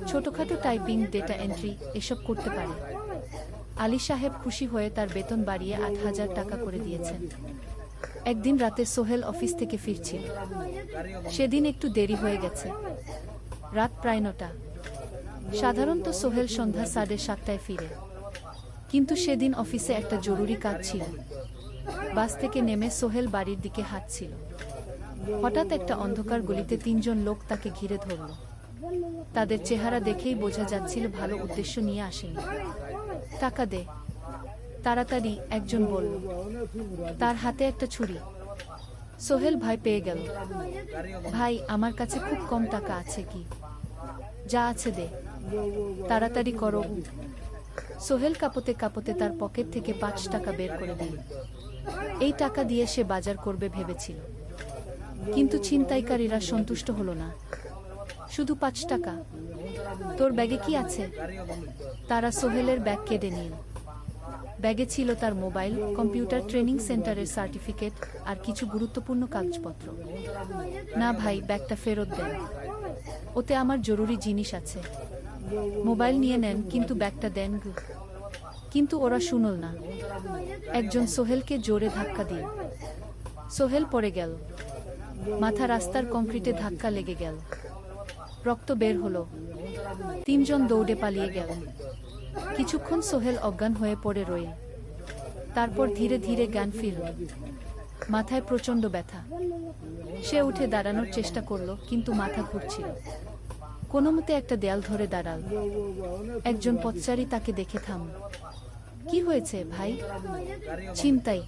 ছোটখাটো টাইপিং, ডেটা এন্ট্রি এসব করতে পারে। আলী সাহেব খুশি হয়ে তার বেতন বাড়িয়ে 8,000 টাকা করে দিয়েছেন। একদিন রাতে সোহেল অফিস থেকে ফিরছিল। সেদিন একটু দেরি হয়ে গেছে। রাত প্রায় 9টা। সাধারণত সোহেল সন্ধ্যা 7:30টায় ফিরে, কিন্তু সেদিন অফিসে একটা জরুরি কাজ ছিল। বাস থেকে নেমে সোহেল বাড়ির দিকে হাঁটছিল। হঠাৎ একটা অন্ধকার গলিতে 3 জন লোক তাকে ঘিরে ধরল। তাদের চেহারা দেখেই বোঝা যাচ্ছিল ভালো উদ্দেশ্য নিয়ে আসেনি। টাকা দে তাড়াতাড়ি, একজন বলল। তার হাতে একটা ছুরি। সোহেল ভয় পেয়ে গেল। ভাই, আমার কাছে খুব কম টাকা আছে, কি যা আছে দে, তাড়াতাড়ি করো। সোহেল কাঁপতে কাঁপতে তার পকেট থেকে 5 টাকা বের করে দিল। এই টাকা দিয়ে সে বাজার করবে ভেবেছিল, কিন্তু ছিনতাইকারীরা সন্তুষ্ট হলো না। শুধু 5 টাকা? তোর ব্যাগে কি আছে? তারা সোহেলের ব্যাগ কেড়ে নিল। ব্যাগে ছিল তার মোবাইল, কম্পিউটার ট্রেনিং সেন্টারের সার্টিফিকেট আর কিছু গুরুত্বপূর্ণ কাগজপত্র। না ভাই, ব্যাগটা ফেরত দেন, ওতে আমার জরুরি জিনিস আছে। মোবাইল নিয়ে নেন, কিন্তু ব্যাগটা দেন। কিন্তু ওরা শুনল না। একজন সোহেলকে জোরে ধাক্কা দিল। সোহেল পড়ে গেল। মাথা রাস্তার কংক্রিটে ধাক্কা লেগে গেল। রক্ত বের হলো। 3 জন দৌড়ে পালিয়ে গেল। কিছুক্ষণ সোহেল অজ্ঞান হয়ে পড়ে রইল। তারপর ধীরে ধীরে জ্ঞান ফিরল। মাথায় প্রচণ্ড ব্যথা। সে উঠে দাঁড়ানোর চেষ্টা করল, কিন্তু মাথা ঘুরছিল। কোনোমতে একটা দেয়াল ধরে দাঁড়াল। একজন পথচারী তাকে দেখে থামল। কি হয়েছে ভাই? ছিনতাই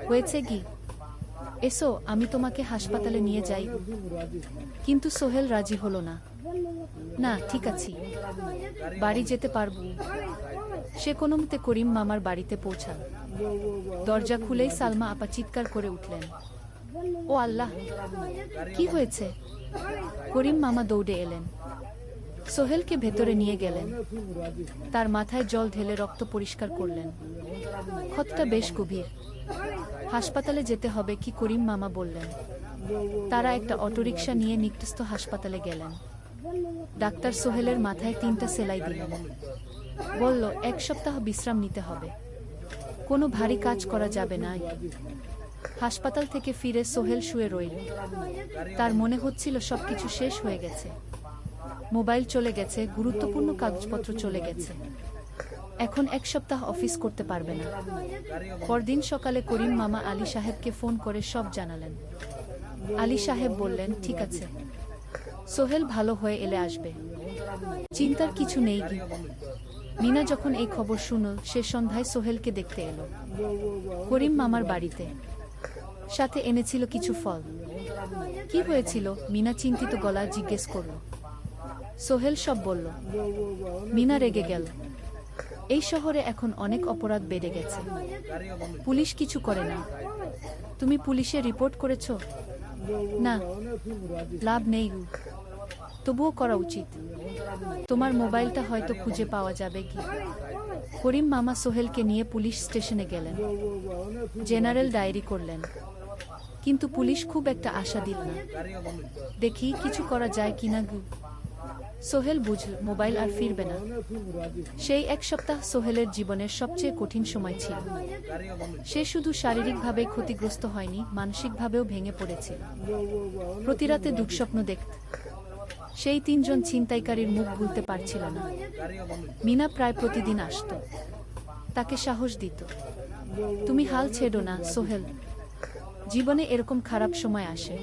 হয়েছে কি? এসো, আমি তোমাকে হাসপাতালে নিয়ে যাই। কিন্তু সোহেল রাজি হলো না। না, ঠিক আছি, বাড়ি যেতে পারবো। সে কোনোমতে করিম মামার বাড়িতে পৌঁছাল। দরজা খুলেই সালমা আপা চিৎকার করে উঠলেন, ও আল্লাহ, কি হয়েছে? করিম মামা দৌড়ে এলেন। সোহেলকে ভেতরে নিয়ে গেলেন। তার মাথায় জল ঢেলে রক্ত পরিষ্কার করলেন। ক্ষতটা বেশ গভীর। হাসপাতালে যেতে হবে কি? করিম মামা বললেন। তারা একটা অটোরিকশা নিয়ে নিকটস্থ হাসপাতালে গেলেন। ডাক্তার সোহেলের মাথায় 3টা সেলাই দিলেন। বলল, 1 সপ্তাহ বিশ্রাম নিতে হবে, কোনো ভারী কাজ করা যাবে না। হাসপাতাল থেকে ফিরে সোহেল শুয়ে রইল। তার মনে হচ্ছিল সবকিছু শেষ হয়ে গেছে। মোবাইল চলে গেছে, গুরুত্বপূর্ণ কাগজপত্র চলে গেছে। এখন 1 সপ্তাহ অফিস করতে পারবে না। পরদিন সকালে করিম মামা আলী সাহেবকে ফোন করে সব জানালেন। আলী সাহেব বললেন, ঠিক আছে, সোহেল ভালো হয়ে এলে আসবে, চিন্তার কিছু নেই। মিনা যখন এই খবর শুনল, সে সন্ধ্যায় সোহেলকে দেখতে এলো করিম মামার বাড়িতে। সাথে এনেছিল কিছু ফল। কি হয়েছিল? মিনা চিন্তিত গলায় জিজ্ঞেস করল। সোহেল সব বলল। মিনা রেগে গেল। এই শহরে এখন অনেক অপরাধ বেড়ে গেছে, পুলিশ কিছু করে না। তুমি পুলিশে রিপোর্ট করেছ? না, লাভ নেই, তবুও করা উচিত। তোমার মোবাইলটা হয়তো খুঁজে পাওয়া যাবে কি? করিম মামা সোহেলকে নিয়ে পুলিশ স্টেশনে গেলেন। জেনারেল ডায়েরি করলেন, কিন্তু পুলিশ খুব একটা আশা দিল না। দেখি কিছু করা যায় কিনা। সোহেল বুঝল মোবাইল আর ফিরবে না। সেই 1 সপ্তাহ সোহেলের জীবনের সবচেয়ে কঠিন সময় ছিল। সে শুধু শারীরিকভাবে ক্ষতিগ্রস্ত হয়নি, মানসিকভাবেও ভেঙে পড়েছিল। প্রতি রাতে দুঃস্বপ্ন দেখত। সেই 3 জন ছিনতাইকারীর মুখ ভুলতে পারছিল না। মিনা প্রায় প্রতিদিন আসত, তাকে সাহস দিত, তুমি হাল ছেড়ো না সোহেল, জীবনে এরকম খারাপ সময় আসে,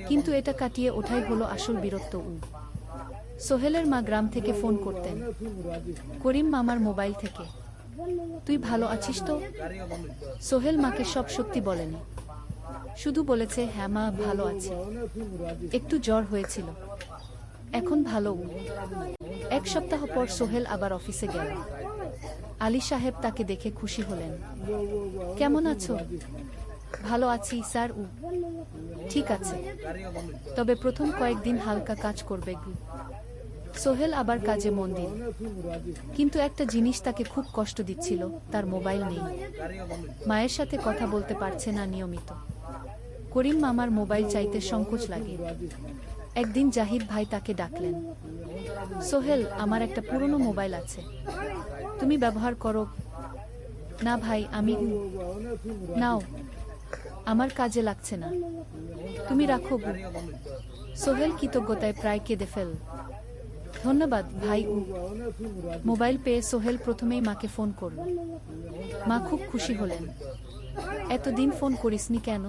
কিন্তু এটা কাটিয়ে ওঠাই হলো আসল বীরত্ব। সোহেলের মা গ্রাম থেকে ফোন করতেন, করিম মামার মোবাইল থেকে। তুই ভালো আছিস তো? সোহেল মাকে সব সত্যি বলেনি, শুধু বলেছে, হ্যাঁ মা, ভালো আছে, একটু জ্বর হয়েছিল, এখন ভালো। 1 সপ্তাহ পর সোহেল আবার অফিসে গেল। আলী সাহেব তাকে দেখে খুশি হলেন। কেমন আছো? ভালো আছি স্যার। ঠিক আছে, তবে প্রথম কয়েকদিন হালকা কাজ করবে গু। সোহেল আবার কাজে মন দিল। কিন্তু একটা জিনিস তাকে খুব কষ্ট দিচ্ছিল, তার মোবাইল নেই। মায়ের সাথে কথা বলতে পারছে না নিয়মিত। করিম মামার মোবাইল চাইতে সংকোচ লাগে। একদিন জাহিদ ভাই তাকে ডাকলেন। সোহেল, আমার একটা পুরনো মোবাইল আছে, তুমি ব্যবহার করো? না ভাই, আমি নাও, আমার কাজে লাগছে না, তুমি রাখো গু। সোহেল কৃতজ্ঞতায় প্রায় কেঁদে ফেল। ধন্যবাদ ভাই। মোবাইল পেয়ে সোহেল প্রথমেই মাকে ফোন করল। মা খুব খুশি হলেন। এতদিন ফোন করিসনি কেন?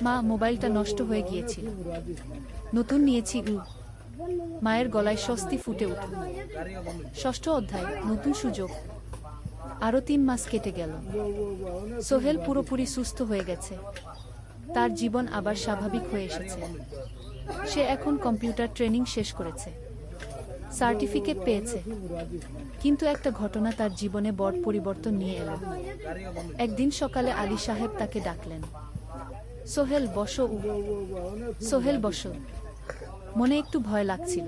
মা, মোবাইলটা নষ্ট হয়ে গিয়েছিল, নতুন নিয়েছি। মায়ের গলায় স্বস্তি ফুটে উঠল। ষষ্ঠ অধ্যায়, নতুন সুযোগ। আরও 3 মাস কেটে গেল। সোহেল পুরোপুরি সুস্থ হয়ে গেছে। তার জীবন আবার স্বাভাবিক হয়ে এসেছে। সে এখন কম্পিউটার ট্রেনিং শেষ করেছে, সার্টিফিকেট পেয়েছে। কিন্তু একটা ঘটনা তার জীবনে বড় পরিবর্তন নিয়ে এলো। একদিন সকালে আলী সাহেব তাকে ডাকলেন। সোহেল, বসো। সোহেল বসো। মনে একটু ভয় লাগছিল।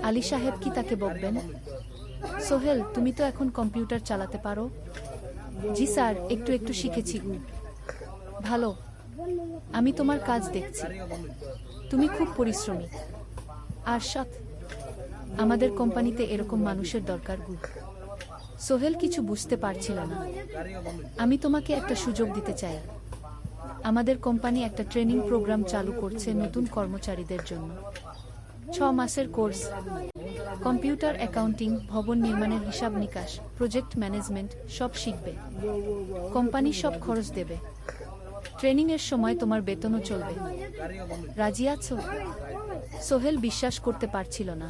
আলী সাহেব কি তাকে বকবেন? সোহেল, তুমি তো এখন কম্পিউটার চালাতে পারো? জি স্যার, একটু একটু শিখেছি। ভালো, আমি তোমার কাজ দেখছি, তুমি খুব পরিশ্রমী আর সৎ। আমাদের কোম্পানিতে এরকম মানুষের দরকার গু। সোহেল কিছু বুঝতে পারছিল না। আমি তোমাকে একটা সুযোগ দিতে চাই। আমাদের কোম্পানি একটা ট্রেনিং প্রোগ্রাম চালু করছে নতুন কর্মচারীদের জন্য। 6 মাসের কোর্স, কম্পিউটার, অ্যাকাউন্টিং, ভবন নির্মাণের হিসাব নিকাশ, প্রজেক্ট ম্যানেজমেন্ট সব শিখবে। কোম্পানি সব খরচ দেবে। ট্রেনিংয়ের সময় তোমার বেতনও চলবে। রাজি আছো? সোহেল বিশ্বাস করতে পারছিল না।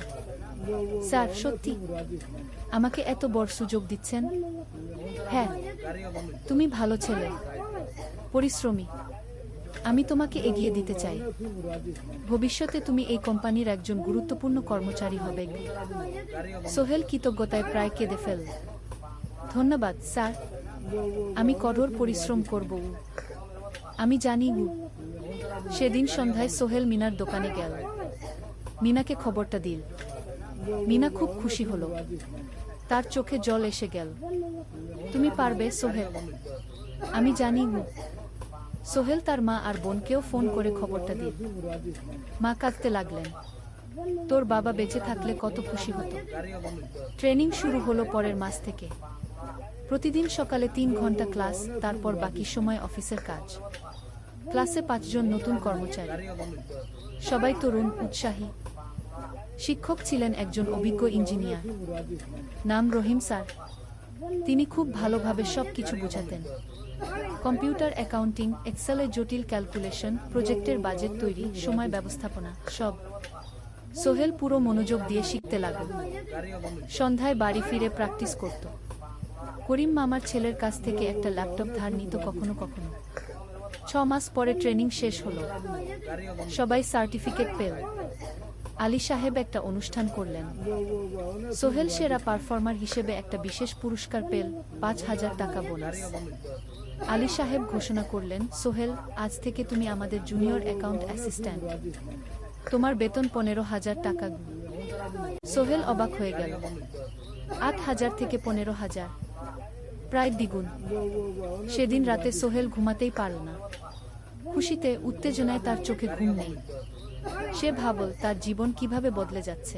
স্যার, সত্যি আমাকে এত বড় সুযোগ দিচ্ছেন? হ্যাঁ, তুমি ভালো ছেলে, পরিশ্রমী। আমি তোমাকে এগিয়ে দিতে চাই। ভবিষ্যতে তুমি এই কোম্পানির একজন গুরুত্বপূর্ণ কর্মচারী হবে। সোহেল কৃতজ্ঞতায় প্রায় কেঁদে ফেল। ধন্যবাদ স্যার, আমি কঠোর পরিশ্রম করব। আমি জানি গু। সেদিন সন্ধ্যায় সোহেল মিনার দোকানে গেল। মিনাকে খবরটা দিল। মিনা খুব খুশি হলো। তার চোখে জল এসে গেল। তুমি পারবে সোহেল, আমি জানি গু। সোহেল তার মা আর বোনকেও ফোন করে খবরটা দিল। মা কাঁদতে লাগলেন। তোর বাবা বেঁচে থাকলে কত খুশি হতো। ট্রেনিং শুরু হলো পরের মাস থেকে। প্রতিদিন সকালে 3 ঘন্টা ক্লাস, তারপর বাকি সময় অফিসের কাজ। ক্লাসে 5 জন নতুন কর্মচারী, সবাই তরুণ, উৎসাহী। শিক্ষক ছিলেন একজন অভিজ্ঞ ইঞ্জিনিয়ার, নাম রহিম স্যার। তিনি খুব ভালোভাবে সব কিছু বোঝাতেন। কম্পিউটার, অ্যাকাউন্টিং, এক্সেলের জটিল ক্যালকুলেশন, প্রজেক্টের বাজেট তৈরি, সময় ব্যবস্থাপনা সব। সোহেল পুরো মনোযোগ দিয়ে শিখতে লাগল। সন্ধ্যায় বাড়ি ফিরে প্র্যাকটিস করত। করিম মামার ছেলের কাছ থেকে একটা ল্যাপটপ ধার নিত কখনো কখনো। 6 মাস পরে ট্রেনিং শেষ হলো। সবাই সার্টিফিকেট পেল। আলী সাহেব একটা অনুষ্ঠান করলেন। সোহেল সেরা পারফর্মার হিসেবে একটা বিশেষ পুরস্কার পেল, 5,000 টাকা বোনাস। আলী সাহেব ঘোষণা করলেন, সোহেল, আজ থেকে তুমি আমাদের জুনিয়র অ্যাকাউন্ট অ্যাসিস্ট্যান্ট। তোমার বেতন 15,000 টাকা। সোহেল অবাক হয়ে গেল। 8,000 থেকে 15,000, প্রায় দ্বিগুণ। সেদিন রাতে সোহেল ঘুমাতেই পারল না। খুশিতে, উত্তেজনায় তার চোখে ঘুম নেই। সে ভাবল তার জীবন কিভাবে বদলে যাচ্ছে।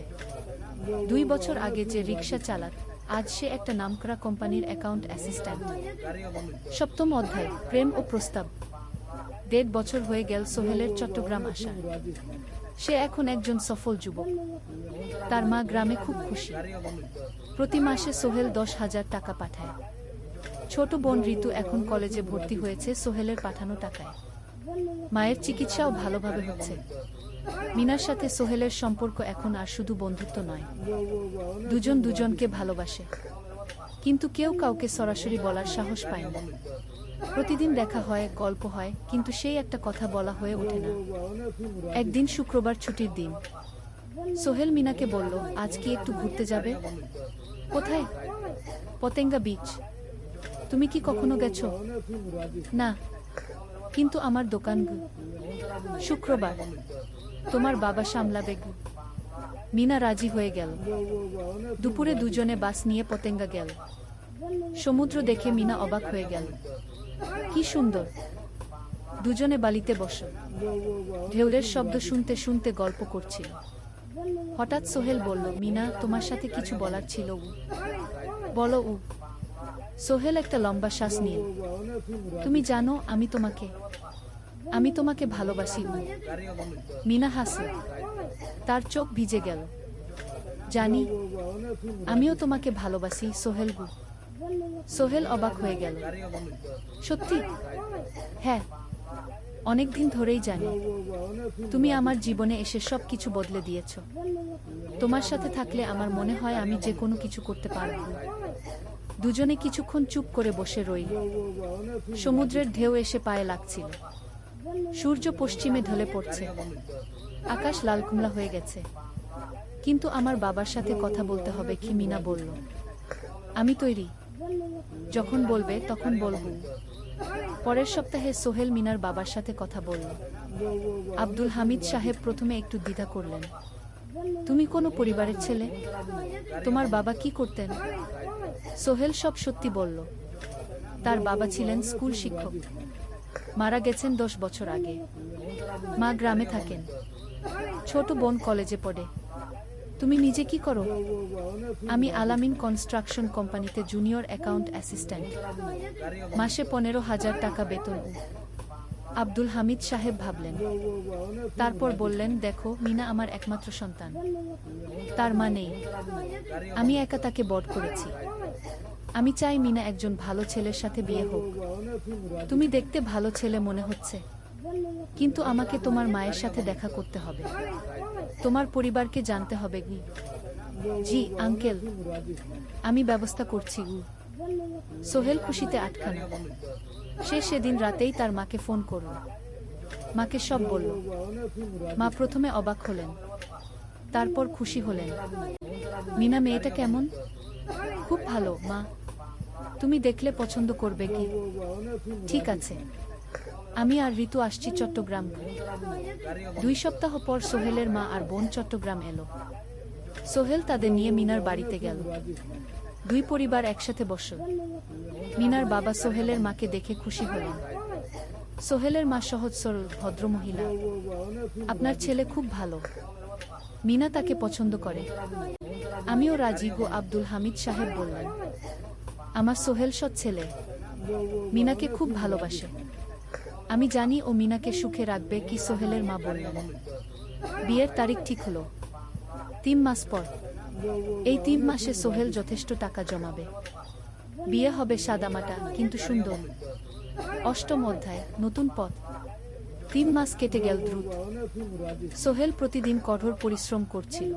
2 বছর আগে যে রিক্সা চালাত, আজ সে একটা নামকরা কোম্পানির অ্যাকাউন্ট অ্যাসিস্ট্যান্ট। 7ম অধ্যায়, প্রেম ও প্রস্তাব। 1.5 বছর হয়ে গেল সোহেলের চট্টগ্রাম আসা। সে এখন একজন সফল যুবক। তার মা গ্রামে খুব খুশি। প্রতি মাসে সোহেল 10,000 টাকা পাঠায়। ছোট বোন ঋতু এখন কলেজে ভর্তি হয়েছে সোহেলের পাঠানো টাকায়। মায়ের চিকিৎসাও ভালোভাবে হচ্ছে। মিনার সাথে সোহেলের সম্পর্ক এখন আর শুধু বন্ধুত্ব নয়, দুজন দুজনকে ভালোবাসে। কিন্তু কেউ কাউকে সরাসরি বলার সাহস পায় না। প্রতিদিন দেখা হয়, গল্প হয়, কিন্তু সেই একটা কথা বলা হয়ে ওঠে না। একদিন শুক্রবার ছুটির দিন। সোহেল মিনাকে বলল, আজ কি একটু ঘুরতে যাবে? কোথায়? পতেঙ্গা বিচ। তুমি কি কখনো গেছো? না, কিন্তু আমার দোকান গু। শুক্রবার তোমার বাবা সামলাবে গু। মিনা রাজি হয়ে গেল। দুপুরে দুজনে বাস নিয়ে পতেঙ্গা গেল। সমুদ্র দেখে মিনা অবাক হয়ে গেল। কি সুন্দর! দুজনে বালিতে বসে ঢেউয়ের শব্দ শুনতে শুনতে গল্প করছিল। হঠাৎ সোহেল বলল, মিনা, তোমার সাথে কিছু বলার ছিল। বলো। সোহেল একটা লম্বা শ্বাস নিয়ে, তুমি জানো আমি তোমাকে ভালোবাসি। মিনা হাসল, তার চোখ ভিজে গেল। জানি, আমিও তোমাকে ভালোবাসি সোহেল গু। সোহেল অবাক হয়ে গেল। সত্যি? হ্যাঁ, অনেকদিন ধরেই জানি। তুমি আমার জীবনে এসে সব কিছু বদলে দিয়েছ। তোমার সাথে থাকলে আমার মনে হয় আমি যে কোনো কিছু করতে পারব। দুজনে কিছুক্ষণ চুপ করে বসে রইল। সমুদ্রের ঢেউ এসে পায়ে লাগছিল। সূর্য পশ্চিমে ঢলে পড়ছে। আকাশ লাল কুমলা হয়ে গেছে। কিন্তু আমার বাবার সাথে কথা বলতে হবে কি? মিনা বলল। আমি তৈরি। যখন বলবে তখন বলবো। পরের সপ্তাহে সোহেল মিনার বাবার সাথে কথা বলল। আব্দুল হামিদ সাহেব প্রথমে একটু দ্বিধা করলেন। তুমি কোনো পরিবারের ছেলে? তোমার বাবা কি করতেন? সোহেল সব সত্যি বলল। তার বাবা ছিলেন স্কুল শিক্ষক। মারা গেছেন 10 বছর আগে। মা গ্রামে থাকেন। ছোট বোন কলেজে পড়ে। তুমি নিজে কি করো? আমি আলামিন কনস্ট্রাকশন কোম্পানিতে জুনিয়র অ্যাকাউন্ট অ্যাসিস্ট্যান্ট। মাসে 15,000 টাকা বেতন। আব্দুল হামিদ সাহেব ভাবলেন। তারপর বললেন, দেখো মিনা আমার একমাত্র সন্তান। তার মা নেই। আমি একা তাকে বড় করেছি। আমি চাই মিনা একজন ভালো ছেলের সাথে বিয়ে হোক। তুমি দেখতে ভালো ছেলে মনে হচ্ছে, কিন্তু আমাকে তোমার মায়ের সাথে দেখা করতে হবে। তোমার পরিবারকে জানতে হবে। জি আঙ্কেল, আমি ব্যবস্থা করছি। সোহেল খুশিতে আটখানা। সে সেদিন রাতেই তার মাকে ফোন করল। মাকে সব বলল। মা প্রথমে অবাক হলেন, তারপর খুশি হলেন। মিনা মেয়েটা কেমন? খুব ভালো মা, তুমি দেখলে পছন্দ করবে কি? ঠিক আছে, আমি আর ঋতু আসছি চট্টগ্রাম। 2 সপ্তাহ পর সোহেলের মা আর বোন চট্টগ্রাম এলো। সোহেল তাদের নিয়ে মিনার বাড়িতে গেল। 2 পরিবার একসাথে বসল। মিনার বাবা সোহেলের মাকে দেখে খুশি হলেন। সোহেলের মা সহজ সরল ভদ্রমহিলা। আপনার ছেলে খুব ভালো, মিনা তাকে পছন্দ করে। আমিও রাজি গো, আব্দুল হামিদ সাহেব বললেন। আমার সোহেল সৎ ছেলে, মিনাকে খুব ভালোবাসে। আমি জানি ও মিনাকে সুখে রাখবে। কি? সোহেলের মা বললেন। বিয়ের তারিখ ঠিক হলো 3 মাস পর। এই 3 মাসে সোহেল যথেষ্ট টাকা জমাবে। বিয়ে হবে সাদামাটা কিন্তু সুন্দর। 8ম অধ্যায়, নতুন পথ। 3 মাস কেটে গেল দ্রুত। সোহেল প্রতিদিন কঠোর পরিশ্রম করছিল।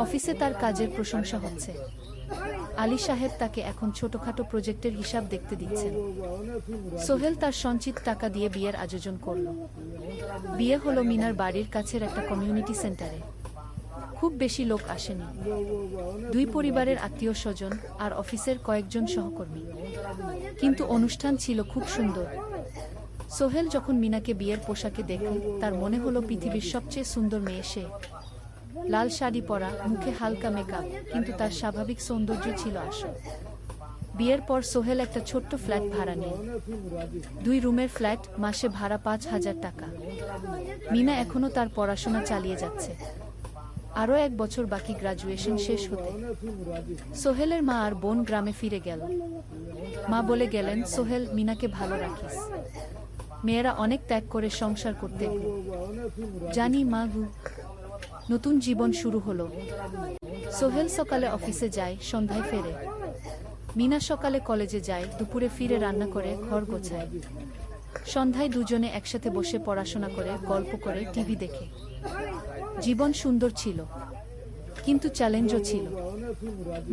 অফিসে তার কাজের প্রশংসা হচ্ছে। আলী সাহেব তাকে এখন ছোটখাটো প্রজেক্টের হিসাব দেখতে দিচ্ছেন। সোহেল তার সঞ্চিত টাকা দিয়ে বিয়ের আয়োজন করল। বিয়ে হলো মিনার বাড়ির কাছের একটা কমিউনিটি সেন্টারে। খুব বেশি লোক আসেনি। 2 পরিবারের আত্মীয় স্বজন আর অফিসের কয়েকজন সহকর্মী। কিন্তু অনুষ্ঠান ছিল খুব সুন্দর। সোহেল যখন মিনাকে বিয়ের পোশাকে দেখল, তার মনে হলো পৃথিবীর সবচেয়ে সুন্দর মেয়ে সে। লাল শাড়ি পরা, মুখে হালকা মেকআপ, কিন্তু তার স্বাভাবিক সৌন্দর্য ছিল আসল। বিয়ের পর সোহেল একটা ছোট্ট ফ্ল্যাট ভাড়া নেয়। 2 রুমের ফ্ল্যাট, মাসে ভাড়া 5,000 টাকা। মিনা এখনো তার পড়াশোনা চালিয়ে যাচ্ছে। আরও 1 বছর বাকি গ্রাজুয়েশন শেষ হতে। সোহেলের মা আর বোন গ্রামে ফিরে গেল। মা বলে গেলেন, সোহেল, মিনাকে ভালো রাখিস। মেয়েরা অনেক ত্যাগ করে সংসার করতে। জানি মা গু। নতুন জীবন শুরু হলো। সোহেল সকালে অফিসে যায়, সন্ধ্যায় ফেরে। মিনা সকালে কলেজে যায়, দুপুরে ফিরে রান্না করে, ঘর গোছায়। সন্ধ্যায় দুজনে একসাথে বসে পড়াশোনা করে, গল্প করে, টিভি দেখে। জীবন সুন্দর ছিল, কিন্তু চ্যালেঞ্জও ছিল।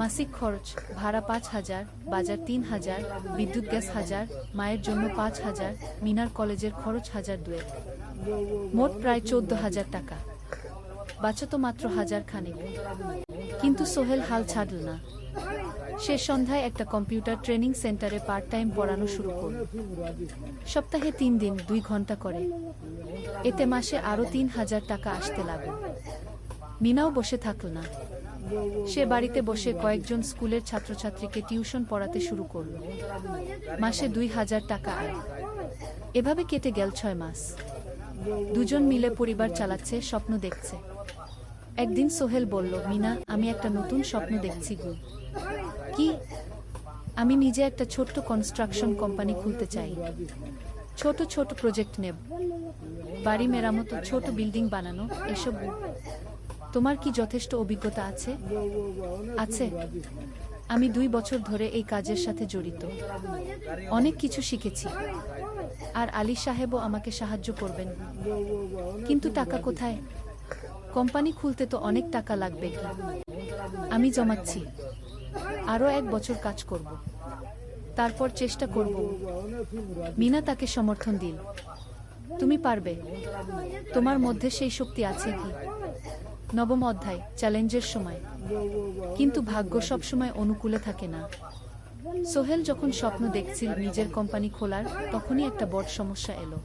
মাসিক খরচ, ভাড়া 5,000, বাজার 3,000, বিদ্যুৎ গ্যাস 1,000, মায়ের জন্য 5,000, মিনার কলেজের খরচ 1,200। মোট প্রায় 14,000 টাকা। বাঁচত মাত্র 1,000 খানিক। কিন্তু সোহেল হাল ছাড়ল না। সে সন্ধ্যায় একটা কম্পিউটার ট্রেনিং সেন্টারে পার্ট টাইম পড়ানো শুরু করল। সপ্তাহে 3 দিন 2 ঘন্টা করে। এতে মাসে আরও 3,000 টাকা আসতে লাগল। মিনাও বসে থাকল না। সে বাড়িতে বসে কয়েকজন স্কুলের ছাত্রছাত্রীকে টিউশন পড়াতে শুরু করল। মাসে 2,000 টাকা আয়। এভাবে কেটে গেল 6 মাস। দুজন মিলে পরিবার চালাচ্ছে, স্বপ্ন দেখছে। একদিন সোহেল বলল, মিনা, আমি একটা নতুন স্বপ্ন দেখছি গো। কি? আমি নিজে একটা ছোট্ট কনস্ট্রাকশন কোম্পানি খুলতে চাই। ছোট ছোট প্রজেক্ট নেব, বাড়ি মেরামত, ছোট বিল্ডিং বানানো, এসব। তোমার কি যথেষ্ট অভিজ্ঞতা আছে? আছে। আমি 2 বছর ধরে এই কাজের সাথে জড়িত। অনেক কিছু শিখেছি। আর আলী সাহেবও আমাকে সাহায্য করবেন। কিন্তু টাকা কোথায়? কোম্পানি খুলতে তো অনেক টাকা লাগবে। কি? আমি জমাচ্ছি। আরও 1 বছর কাজ করব, তারপর চেষ্টা করব। মিনা তাকে সমর্থন দিল। তুমি পারবে। তোমার মধ্যে সেই শক্তি আছে। কি? 9ম অধ্যায়, চ্যালেঞ্জের সময়। কিন্তু ভাগ্য সবসময় অনুকূলে থাকে না। সোহেল যখন স্বপ্ন দেখছিল নিজের কোম্পানি খোলার, তখনই একটা বড় সমস্যা এলো।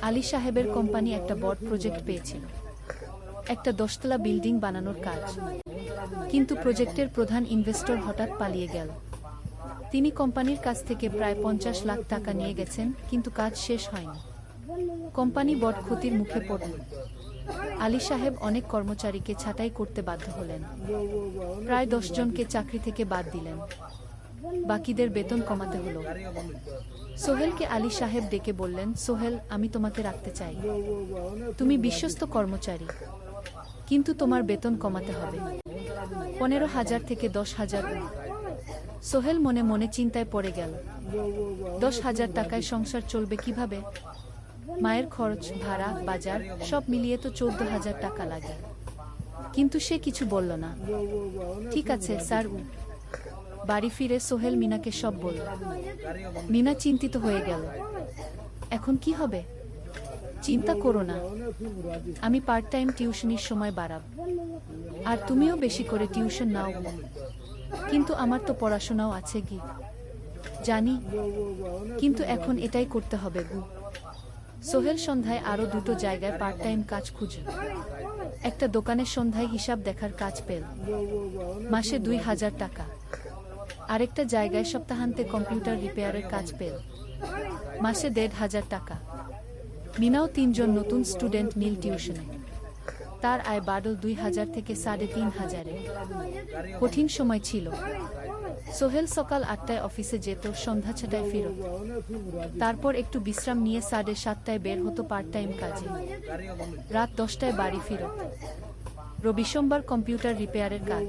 আলী সাহেবের কোম্পানি একটা বড় প্রজেক্ট পেয়েছিল, একটা 10তলা বিল্ডিং বানানোর কাজ। কিন্তু প্রজেক্টের প্রধান ইনভেস্টর হঠাৎ পালিয়ে গেল। তিনি কোম্পানির কাছ থেকে প্রায় 50 লাখ টাকা নিয়ে গেছেন, কিন্তু কাজ শেষ হয়নি। কোম্পানি বড় ক্ষতির মুখে পড়ল। আলী সাহেব অনেক কর্মচারীকে ছাঁটাই করতে বাধ্য হলেন। প্রায় 10 জনকে চাকরি থেকে বাদ দিলেন। বাকিদের বেতন কমাতে হলো। সোহেলকে আলী সাহেব ডেকে বললেন, সোহেল, আমি তোমাকে রাখতে চাই। তুমি বিশ্বস্ত কর্মচারী, কিন্তু তোমার বেতন কমাতে হবে। 15,000 থেকে 10,000। সোহেল মনে মনে চিন্তায় পড়ে গেল। 10,000 টাকায় সংসার চলবে কিভাবে? মায়ের খরচ, ভাড়া, বাজার সব মিলিয়ে তো 14,000 টাকা লাগে। কিন্তু সে কিছু বলল না। ঠিক আছে স্যার। বাড়ি ফিরে সোহেল মিনাকে সব বলল। মিনা চিন্তিত হয়ে গেল। এখন কি হবে? চিন্তা করো না, আমি পার্ট টাইম টিউশনির সময় বাড়াব। আর তুমিও বেশি করে টিউশন নাও। কিন্তু আমার তো পড়াশোনাও আছে। কি? জানি, কিন্তু এখন এটাই করতে হবে গু। সোহেল সন্ধ্যায় আরও 2টো জায়গায় পার্ট টাইম কাজ খুঁজল। একটা দোকানের সন্ধ্যায় হিসাব দেখার কাজ পেল, মাসে 2,000 টাকা। আরেকটা জায়গায় সপ্তাহান্তে কম্পিউটার রিপেয়ারের কাজ পেল, মাসে 1,500 টাকা। মিনাও 3 জন নতুন স্টুডেন্ট নীল টিউশনে। তার আয় বাড়ল 2,000 থেকে 3,500-এ। কঠিন সময় ছিল। সোহেল সকাল 8টায় অফিসে যেত, সন্ধ্যা 6টায় ফিরত। তারপর একটু বিশ্রাম নিয়ে 7:30টায় বের হতো পার্ট টাইম কাজে। রাত 10টায় বাড়ি ফিরত। রবি সোমবার কম্পিউটার রিপেয়ারের কাজ।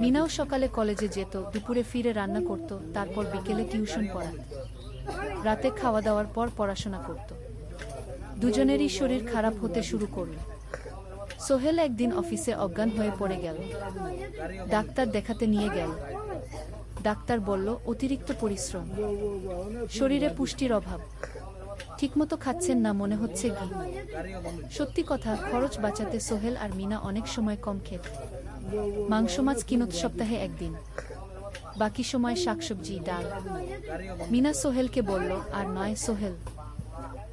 মিনাও সকালে কলেজে যেত, দুপুরে ফিরে রান্না করত, তারপর বিকেলে টিউশন পড়াত। রাতে খাওয়া দাওয়ার পর পড়াশোনা করত। দুজনেরই শরীর খারাপ হতে শুরু করল। সোহেল একদিন অফিসে অজ্ঞান হয়ে পড়ে গেল। ডাক্তার দেখাতে নিয়ে গেল। ডাক্তার বলল, অতিরিক্ত পরিশ্রম, শরীরে পুষ্টির অভাব, ঠিকমতো খাচ্ছেন না মনে হচ্ছে। কি? সত্যি কথা, খরচ বাঁচাতে সোহেল আর মিনা অনেক সময় কম খেত। মাংস মাছ কিনত সপ্তাহে 1 দিন, বাকি সময় শাকসবজি, ডাল। মিনা সোহেলকে বলল, আর নয় সোহেল,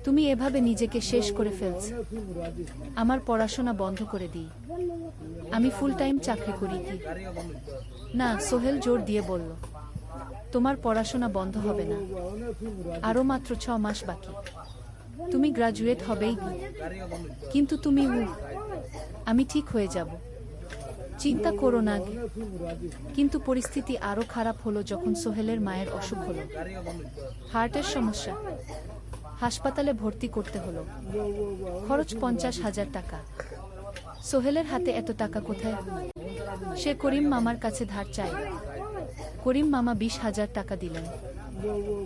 তুমি এভাবে নিজেকে শেষ করে ফেলছ। আমার পড়াশোনা বন্ধ করে দিই, আমি ফুল টাইম চাকরি করি। কি? না, সোহেল জোর দিয়ে বলল, তোমার পড়াশোনা বন্ধ হবে না। আরও মাত্র 6 মাস বাকি, তুমি গ্রাজুয়েট হবেই। কিন্তু তুমি। আমি ঠিক হয়ে যাব, চিন্তা করো না। কিন্তু পরিস্থিতি আরও খারাপ হলো যখন সোহেলের মায়ের অসুখ হলো, হার্টের সমস্যা। হাসপাতালে ভর্তি করতে হলো, খরচ 50,000 টাকা। সোহেলের হাতে এত টাকা কোথায়? সে করিম মামার কাছে ধার চায়। করিম মামা 20,000 টাকা দিলেন।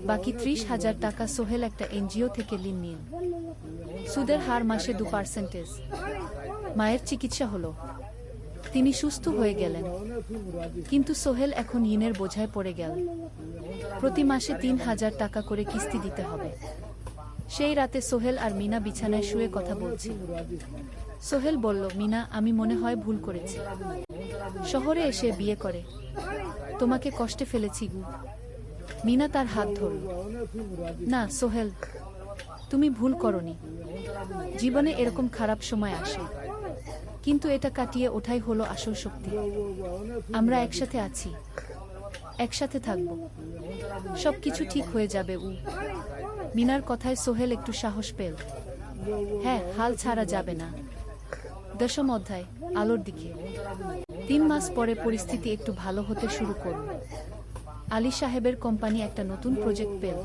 বাকি 30,000 টাকা সোহেল একটা এনজিও থেকে ঋণ নিল। সুদের হার মাসে 2%। মায়ের চিকিৎসা হলো, তিনি সুস্থ হয়ে গেলেন। কিন্তু সোহেল এখন ঋণের বোঝায় পড়ে গেল। প্রতি মাসে 3,000 টাকা করে কিস্তি দিতে হবে। সেই রাতে সোহেল আর মিনা বিছানায় শুয়ে কথা বলছিল। সোহেল বলল, মিনা, আমি মনে হয় ভুল করেছি। শহরে এসে বিয়ে করে তোমাকে কষ্টে ফেলেছি গু। মিনা তার হাত ধরল। না সোহেল, তুমি ভুল করনি। জীবনে এরকম খারাপ সময় আসে, কিন্তু এটা কাটিয়ে ওঠাই হলো আসল শক্তি। আমরা একসাথে আছি, একসাথে থাকব, সবকিছু ঠিক হয়ে যাবে। মিনার কথায় সোহেল একটু সাহস পেল। হ্যাঁ, হাল ছাড়া যাবে না। 10ম অধ্যায়, আলোর দিকে। 3 মাস পরে পরিস্থিতি একটু ভালো হতে শুরু করল। আলী সাহেবের কোম্পানি একটা নতুন প্রজেক্ট পেল,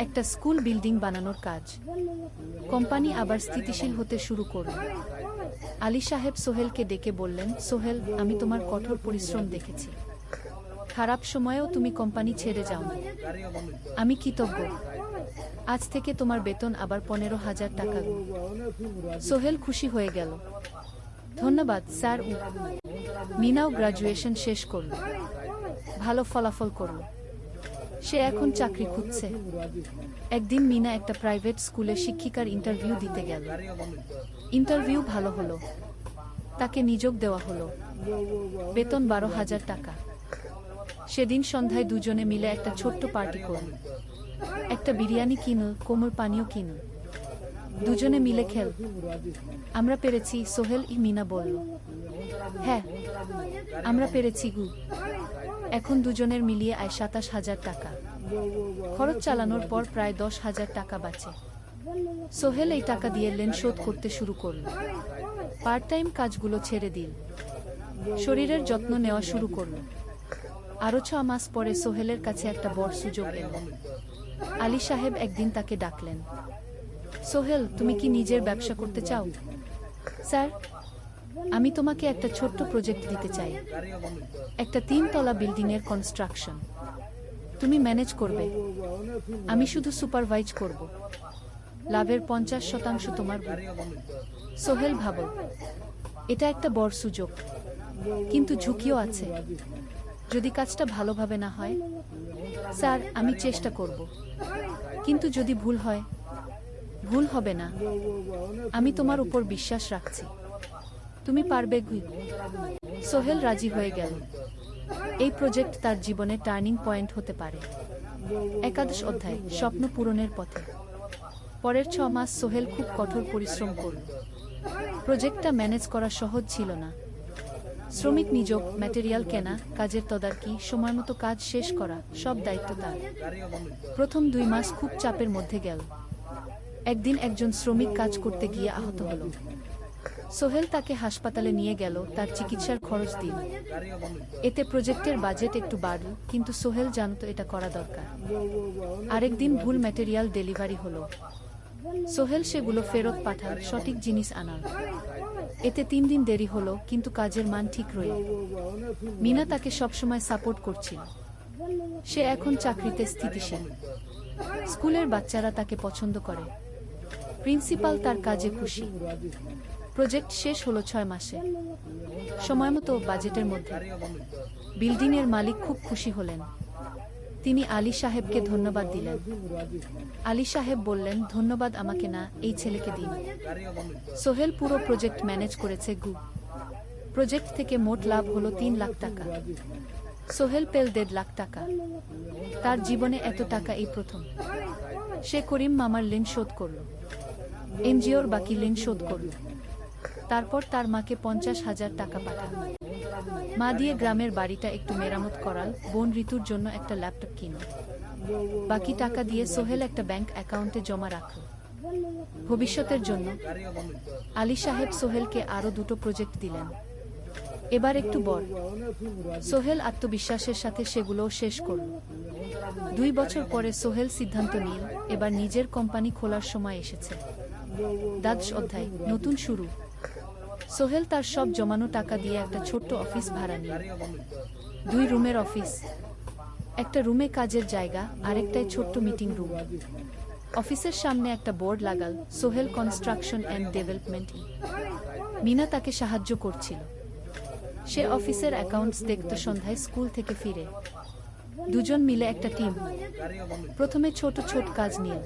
একটা স্কুল বিল্ডিং বানানোর কাজ। কোম্পানি আবার স্থিতিশীল হতে শুরু করল। আলী সাহেব সোহেলকে ডেকে বললেন, সোহেল, আমি তোমার কঠোর পরিশ্রম দেখেছি। খারাপ সময়েও তুমি কোম্পানি ছেড়ে যাওনি। আমি কৃতজ্ঞ। আজ থেকে তোমার বেতন আবার 15,000 টাকা। সোহেল খুশি হয়ে গেল। ধন্যবাদ স্যার। মিনাও গ্রাজুয়েশন শেষ করল, ভালো ফলাফল করল। সে এখন চাকরি খুঁজছে। একদিন মিনা একটা প্রাইভেট স্কুলে শিক্ষিকার ইন্টারভিউ দিতে গেল। ইন্টারভিউ ভালো হলো, তাকে নিয়োগ দেওয়া হলো। বেতন 12,000 টাকা। সেদিন সন্ধ্যায় দুজনে মিলে একটা ছোট্ট পার্টি করল। একটা বিরিয়ানি কিনল, কোমল পানীয় কিনল। দুজনে মিলে খেল। আমরা পেরেছি সোহেল, মিনা বলল। হ্যাঁ, আমরা পেরেছি গু। এখন দুজনের মিলিয়ে আয় 27,000 টাকা। খরচ চালানোর পর প্রায় 10,000 টাকা বাঁচে। সোহেল এই টাকা দিয়ে লোন শোধ করতে শুরু করল। পার্ট টাইম কাজগুলো ছেড়ে দিল, শরীরের যত্ন নেওয়া শুরু করল। আরো 6 মাস পরে সোহেলের কাছে একটা বড় সুযোগ এল। আলী সাহেব একদিন তাকে ডাকলেন। সোহেল, তুমি কি নিজের ব্যবসা করতে চাও? স্যার, আমি তোমাকে একটা ছোট্ট প্রজেক্ট দিতে চাই, একটা 3 তলা বিল্ডিং এর কনস্ট্রাকশন। তুমি ম্যানেজ করবে, আমি শুধু সুপারভাইজ করব। লাভের 50% তোমার। সোহেল ভাবল, এটা একটা বড় সুযোগ, কিন্তু ঝুঁকিও আছে। যদি কাজটা ভালোভাবে না হয়? স্যার, আমি চেষ্টা করব, কিন্তু যদি ভুল হয়? ভুল হবে না, আমি তোমার উপর বিশ্বাস রাখছি, তুমি পারবে। সোহেল রাজি হয়ে গেল। এই প্রজেক্ট তার জীবনে টার্নিং পয়েন্ট হতে পারে। 11 অধ্যায়, স্বপ্ন পূরণের পথে। পরের 6 মাস সোহেল খুব কঠোর পরিশ্রম করল। প্রজেক্টটা ম্যানেজ করা সহজ ছিল না। শ্রমিক নিয়োগ, ম্যাটেরিয়াল কেনা, কাজের তদারকি, সময়মতো কাজ শেষ করা, সব দায়িত্ব তার। প্রথম 2 মাস খুব চাপের মধ্যে গেল। একদিন একজন শ্রমিক কাজ করতে গিয়ে আহত হল। সোহেল তাকে হাসপাতালে নিয়ে গেল, তার চিকিৎসার খরচ দিল। এতে প্রজেক্টের বাজেট একটু বাড়ল, কিন্তু সোহেল জানত এটা করা দরকার। আরেকদিন ভুল ম্যাটেরিয়াল ডেলিভারি হলো। সোহেল সেগুলো ফেরত পাঠাল, সঠিক জিনিস আনাল। এতে 3 দিন দেরি হলো, কিন্তু কাজের মান ঠিক রইল। মিনা তাকে সবসময় সাপোর্ট করছিল। সে এখন চাকরিতে স্থিতিশীল। স্কুলের বাচ্চারা তাকে পছন্দ করে। প্রিন্সিপাল তার কাজে খুশি। প্রজেক্ট শেষ হলো 6 মাসে, সময়মতো, বাজেটের মধ্যে। বিল্ডিং এর মালিক খুব খুশি হলেন। তিনি আলী সাহেবকে ধন্যবাদ দিলেন। আলী সাহেব বললেন, ধন্যবাদ আমাকে না, এই ছেলেকে দিন। সোহেল পুরো প্রজেক্ট ম্যানেজ করেছে গু। প্রজেক্ট থেকে মোট লাভ হলো 3 লাখ টাকা। সোহেল পেল 1.5 লাখ টাকা। তার জীবনে এত টাকা এই প্রথম। সে করিম মামার ঋণ শোধ করল, এনজিওর বাকি ঋণ শোধ করল। তারপর তার মাকে 50,000 টাকা পাঠাল। মা দিয়ে গ্রামের বাড়িটা একটু মেরামত করাল। বোন ঋতুর জন্য একটা ল্যাপটপ কিনল। বাকি টাকা দিয়ে সোহেল একটা ব্যাংক অ্যাকাউন্টে জমা রাখল, ভবিষ্যতের জন্য। আলী সাহেব সোহেলকে আরো 2টো প্রজেক্ট দিলেন, এবার একটু বড়। সোহেল আত্মবিশ্বাসের সাথে সেগুলোও শেষ করল। 2 বছর পরে সোহেল সিদ্ধান্ত নিল, এবার নিজের কোম্পানি খোলার সময় এসেছে। 10 অধ্যায়, নতুন শুরু। সোহেল তার সব জমানো টাকা দিয়ে একটা ছোট্ট অফিস ভাড়া নিল। 2 রুমের অফিস, একটা রুমে কাজের জায়গা, আরেকটায় ছোট্ট মিটিং রুম। অফিসের সামনে একটা বোর্ড লাগাল, Sohel construction and development. Meena তাকে সাহায্য করছিল। সে অফিসের অ্যাকাউন্টস দেখত সন্ধ্যায় স্কুল থেকে ফিরে। দুজন মিলে একটা টিম। প্রথমে ছোট ছোট কাজ নিল,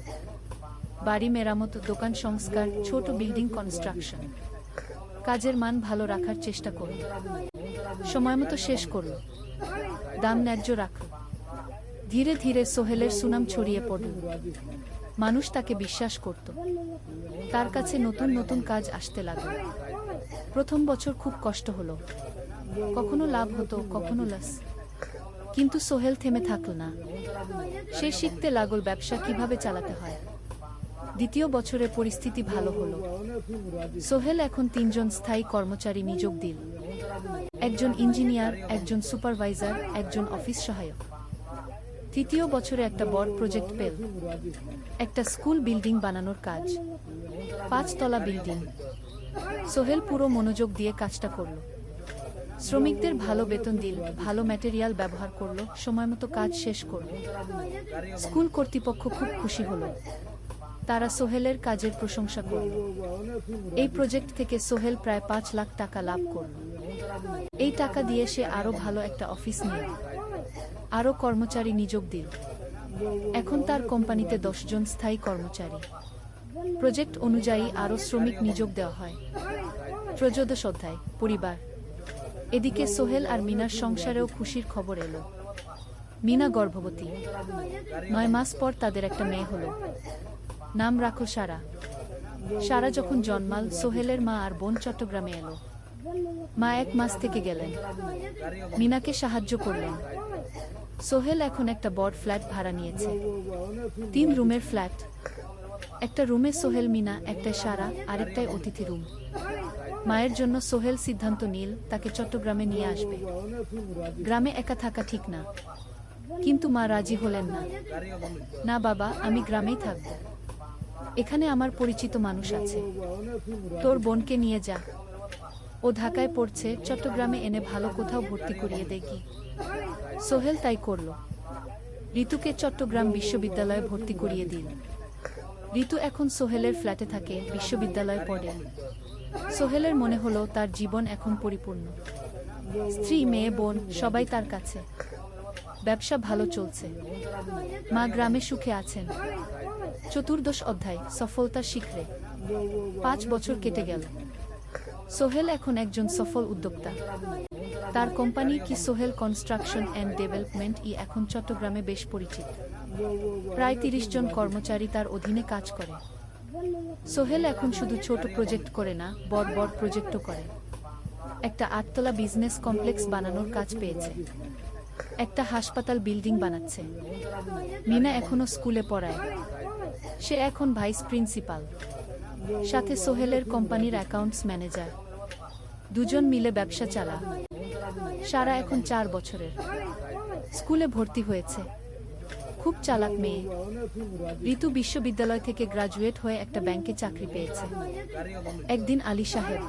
বাড়ি মেরামত, দোকান সংস্কার, ছোট বিল্ডিং কনস্ট্রাকশন। কাজের মান ভালো রাখার চেষ্টা করল, সময়মতো শেষ করল, দাম ন্যায্য রাখল। ধীরে ধীরে সোহেলের সুনাম ছড়িয়ে পড়ল, মানুষ তাকে বিশ্বাস করত, তার কাছে নতুন নতুন কাজ আসতে লাগল। প্রথম বছর খুব কষ্ট হলো, কখনো লাভ হতো, কখনো লস, কিন্তু সোহেল থেমে থাকল না। সে শিখতে লাগল ব্যবসা কিভাবে চালাতে হয়। দ্বিতীয় বছরে পরিস্থিতি ভালো হলো। সোহেল এখন 3 জন স্থায়ী কর্মচারী নিয়োগ দিল, একজন ইঞ্জিনিয়ার, একজন সুপারভাইজার, একজন অফিস সহায়ক। তৃতীয় বছরে একটা বড় প্রজেক্ট পেল, একটা স্কুল বিল্ডিং বানানোর কাজ, 5 তলা বিল্ডিং। সোহেল পুরো মনোযোগ দিয়ে কাজটা করল, শ্রমিকদের ভালো বেতন দিল, ভালো ম্যাটেরিয়াল ব্যবহার করল, সময়মতো কাজ শেষ করল। স্কুল কর্তৃপক্ষ খুব খুশি হলো, তারা সোহেলের কাজের প্রশংসা করল। এই প্রজেক্ট থেকে সোহেল প্রায় 5 লাখ টাকা লাভ করল। এই টাকা দিয়ে সে আরো ভালো একটা অফিস নিল, আরো কর্মচারী নিয়োগ দিল। এখন তার কোম্পানিতে 10 জন স্থায়ী কর্মচারী। প্রজেক্ট অনুযায়ী আরো শ্রমিক নিয়োগ দেওয়া হয়। 13 অধ্যায়, পরিবার। এদিকে সোহেল আর মিনার সংসারেও খুশির খবর এলো। মিনা গর্ভবতী, 9 মাস পর তাদের একটা মেয়ে হলো, নাম রাখো সারা। সারা যখন জন্মাল, সোহেলের মা আর বোন চট্টগ্রামে এলো। মা 1 মাস থেকে গেলেন, মিনাকে সাহায্য করলেন। সোহেল এখন একটা বড় ফ্ল্যাট ভাড়া নিয়েছে, 3 রুমের ফ্ল্যাট। একটা রুমে সোহেল, মিনা, একটাই সারা, আরেকটাই অতিথি রুম। মায়ের জন্য সোহেল সিদ্ধান্ত নিল তাকে চট্টগ্রামে নিয়ে আসবে। গ্রামে একা থাকা ঠিক না, কিন্তু মা রাজি হলেন না। না বাবা, আমি গ্রামেই থাকব, এখানে আমার পরিচিত মানুষ আছে, তোর বোনকে নিয়ে যা, ও ঢাকায় পড়ছে, চট্টগ্রামে এনে ভালো কোথাও ভর্তি করিয়ে দেখি। সোহেল তাই করল, ঋতুকে চট্টগ্রাম বিশ্ববিদ্যালয়ে ভর্তি করিয়ে দিল। ঋতু এখন সোহেলের ফ্ল্যাটে থাকে, বিশ্ববিদ্যালয়ে পড়ে। সোহেলের মনে হলো তার জীবন এখন পরিপূর্ণ, স্ত্রী, মেয়ে, বোন সবাই তার কাছে। ব্যবসা ভালো চলছে, মা গ্রামে সুখে আছেন। 14 অধ্যায়, সফলতার শিখরে। 5 বছর কেটে গেল। সোহেল এখন একজন সফল উদ্যোক্তা। তার কোম্পানি কি সোহেল কনস্ট্রাকশন অ্যান্ড ডেভেলপমেন্ট এখন চট্টগ্রামে বেশ পরিচিত। প্রায় 30 জন কর্মচারী তার অধীনে কাজ করে। সোহেল এখন শুধু ছোট প্রজেক্ট করে না, বড় বড় প্রজেক্টও করে। একটা 8 তলা বিজনেস কমপ্লেক্স বানানোর কাজ পেয়েছে, একটা হাসপাতাল বিল্ডিং বানাচ্ছে। মিনা এখনো স্কুলে পড়ায়, সে এখন ভাইস প্রিন্সিপাল, সাথে সোহেলের কোম্পানির অ্যাকাউন্টস ম্যানেজার। 2 জন মিলে ব্যবসা চালা। সারা এখন 4 বছরের, স্কুলে ভর্তি হয়েছে, খুব চালাক মেয়ে। ঋতু বিশ্ববিদ্যালয় থেকে গ্রাজুয়েট হয়ে একটা ব্যাংকে চাকরি পেয়েছে। একদিন আলী সাহেব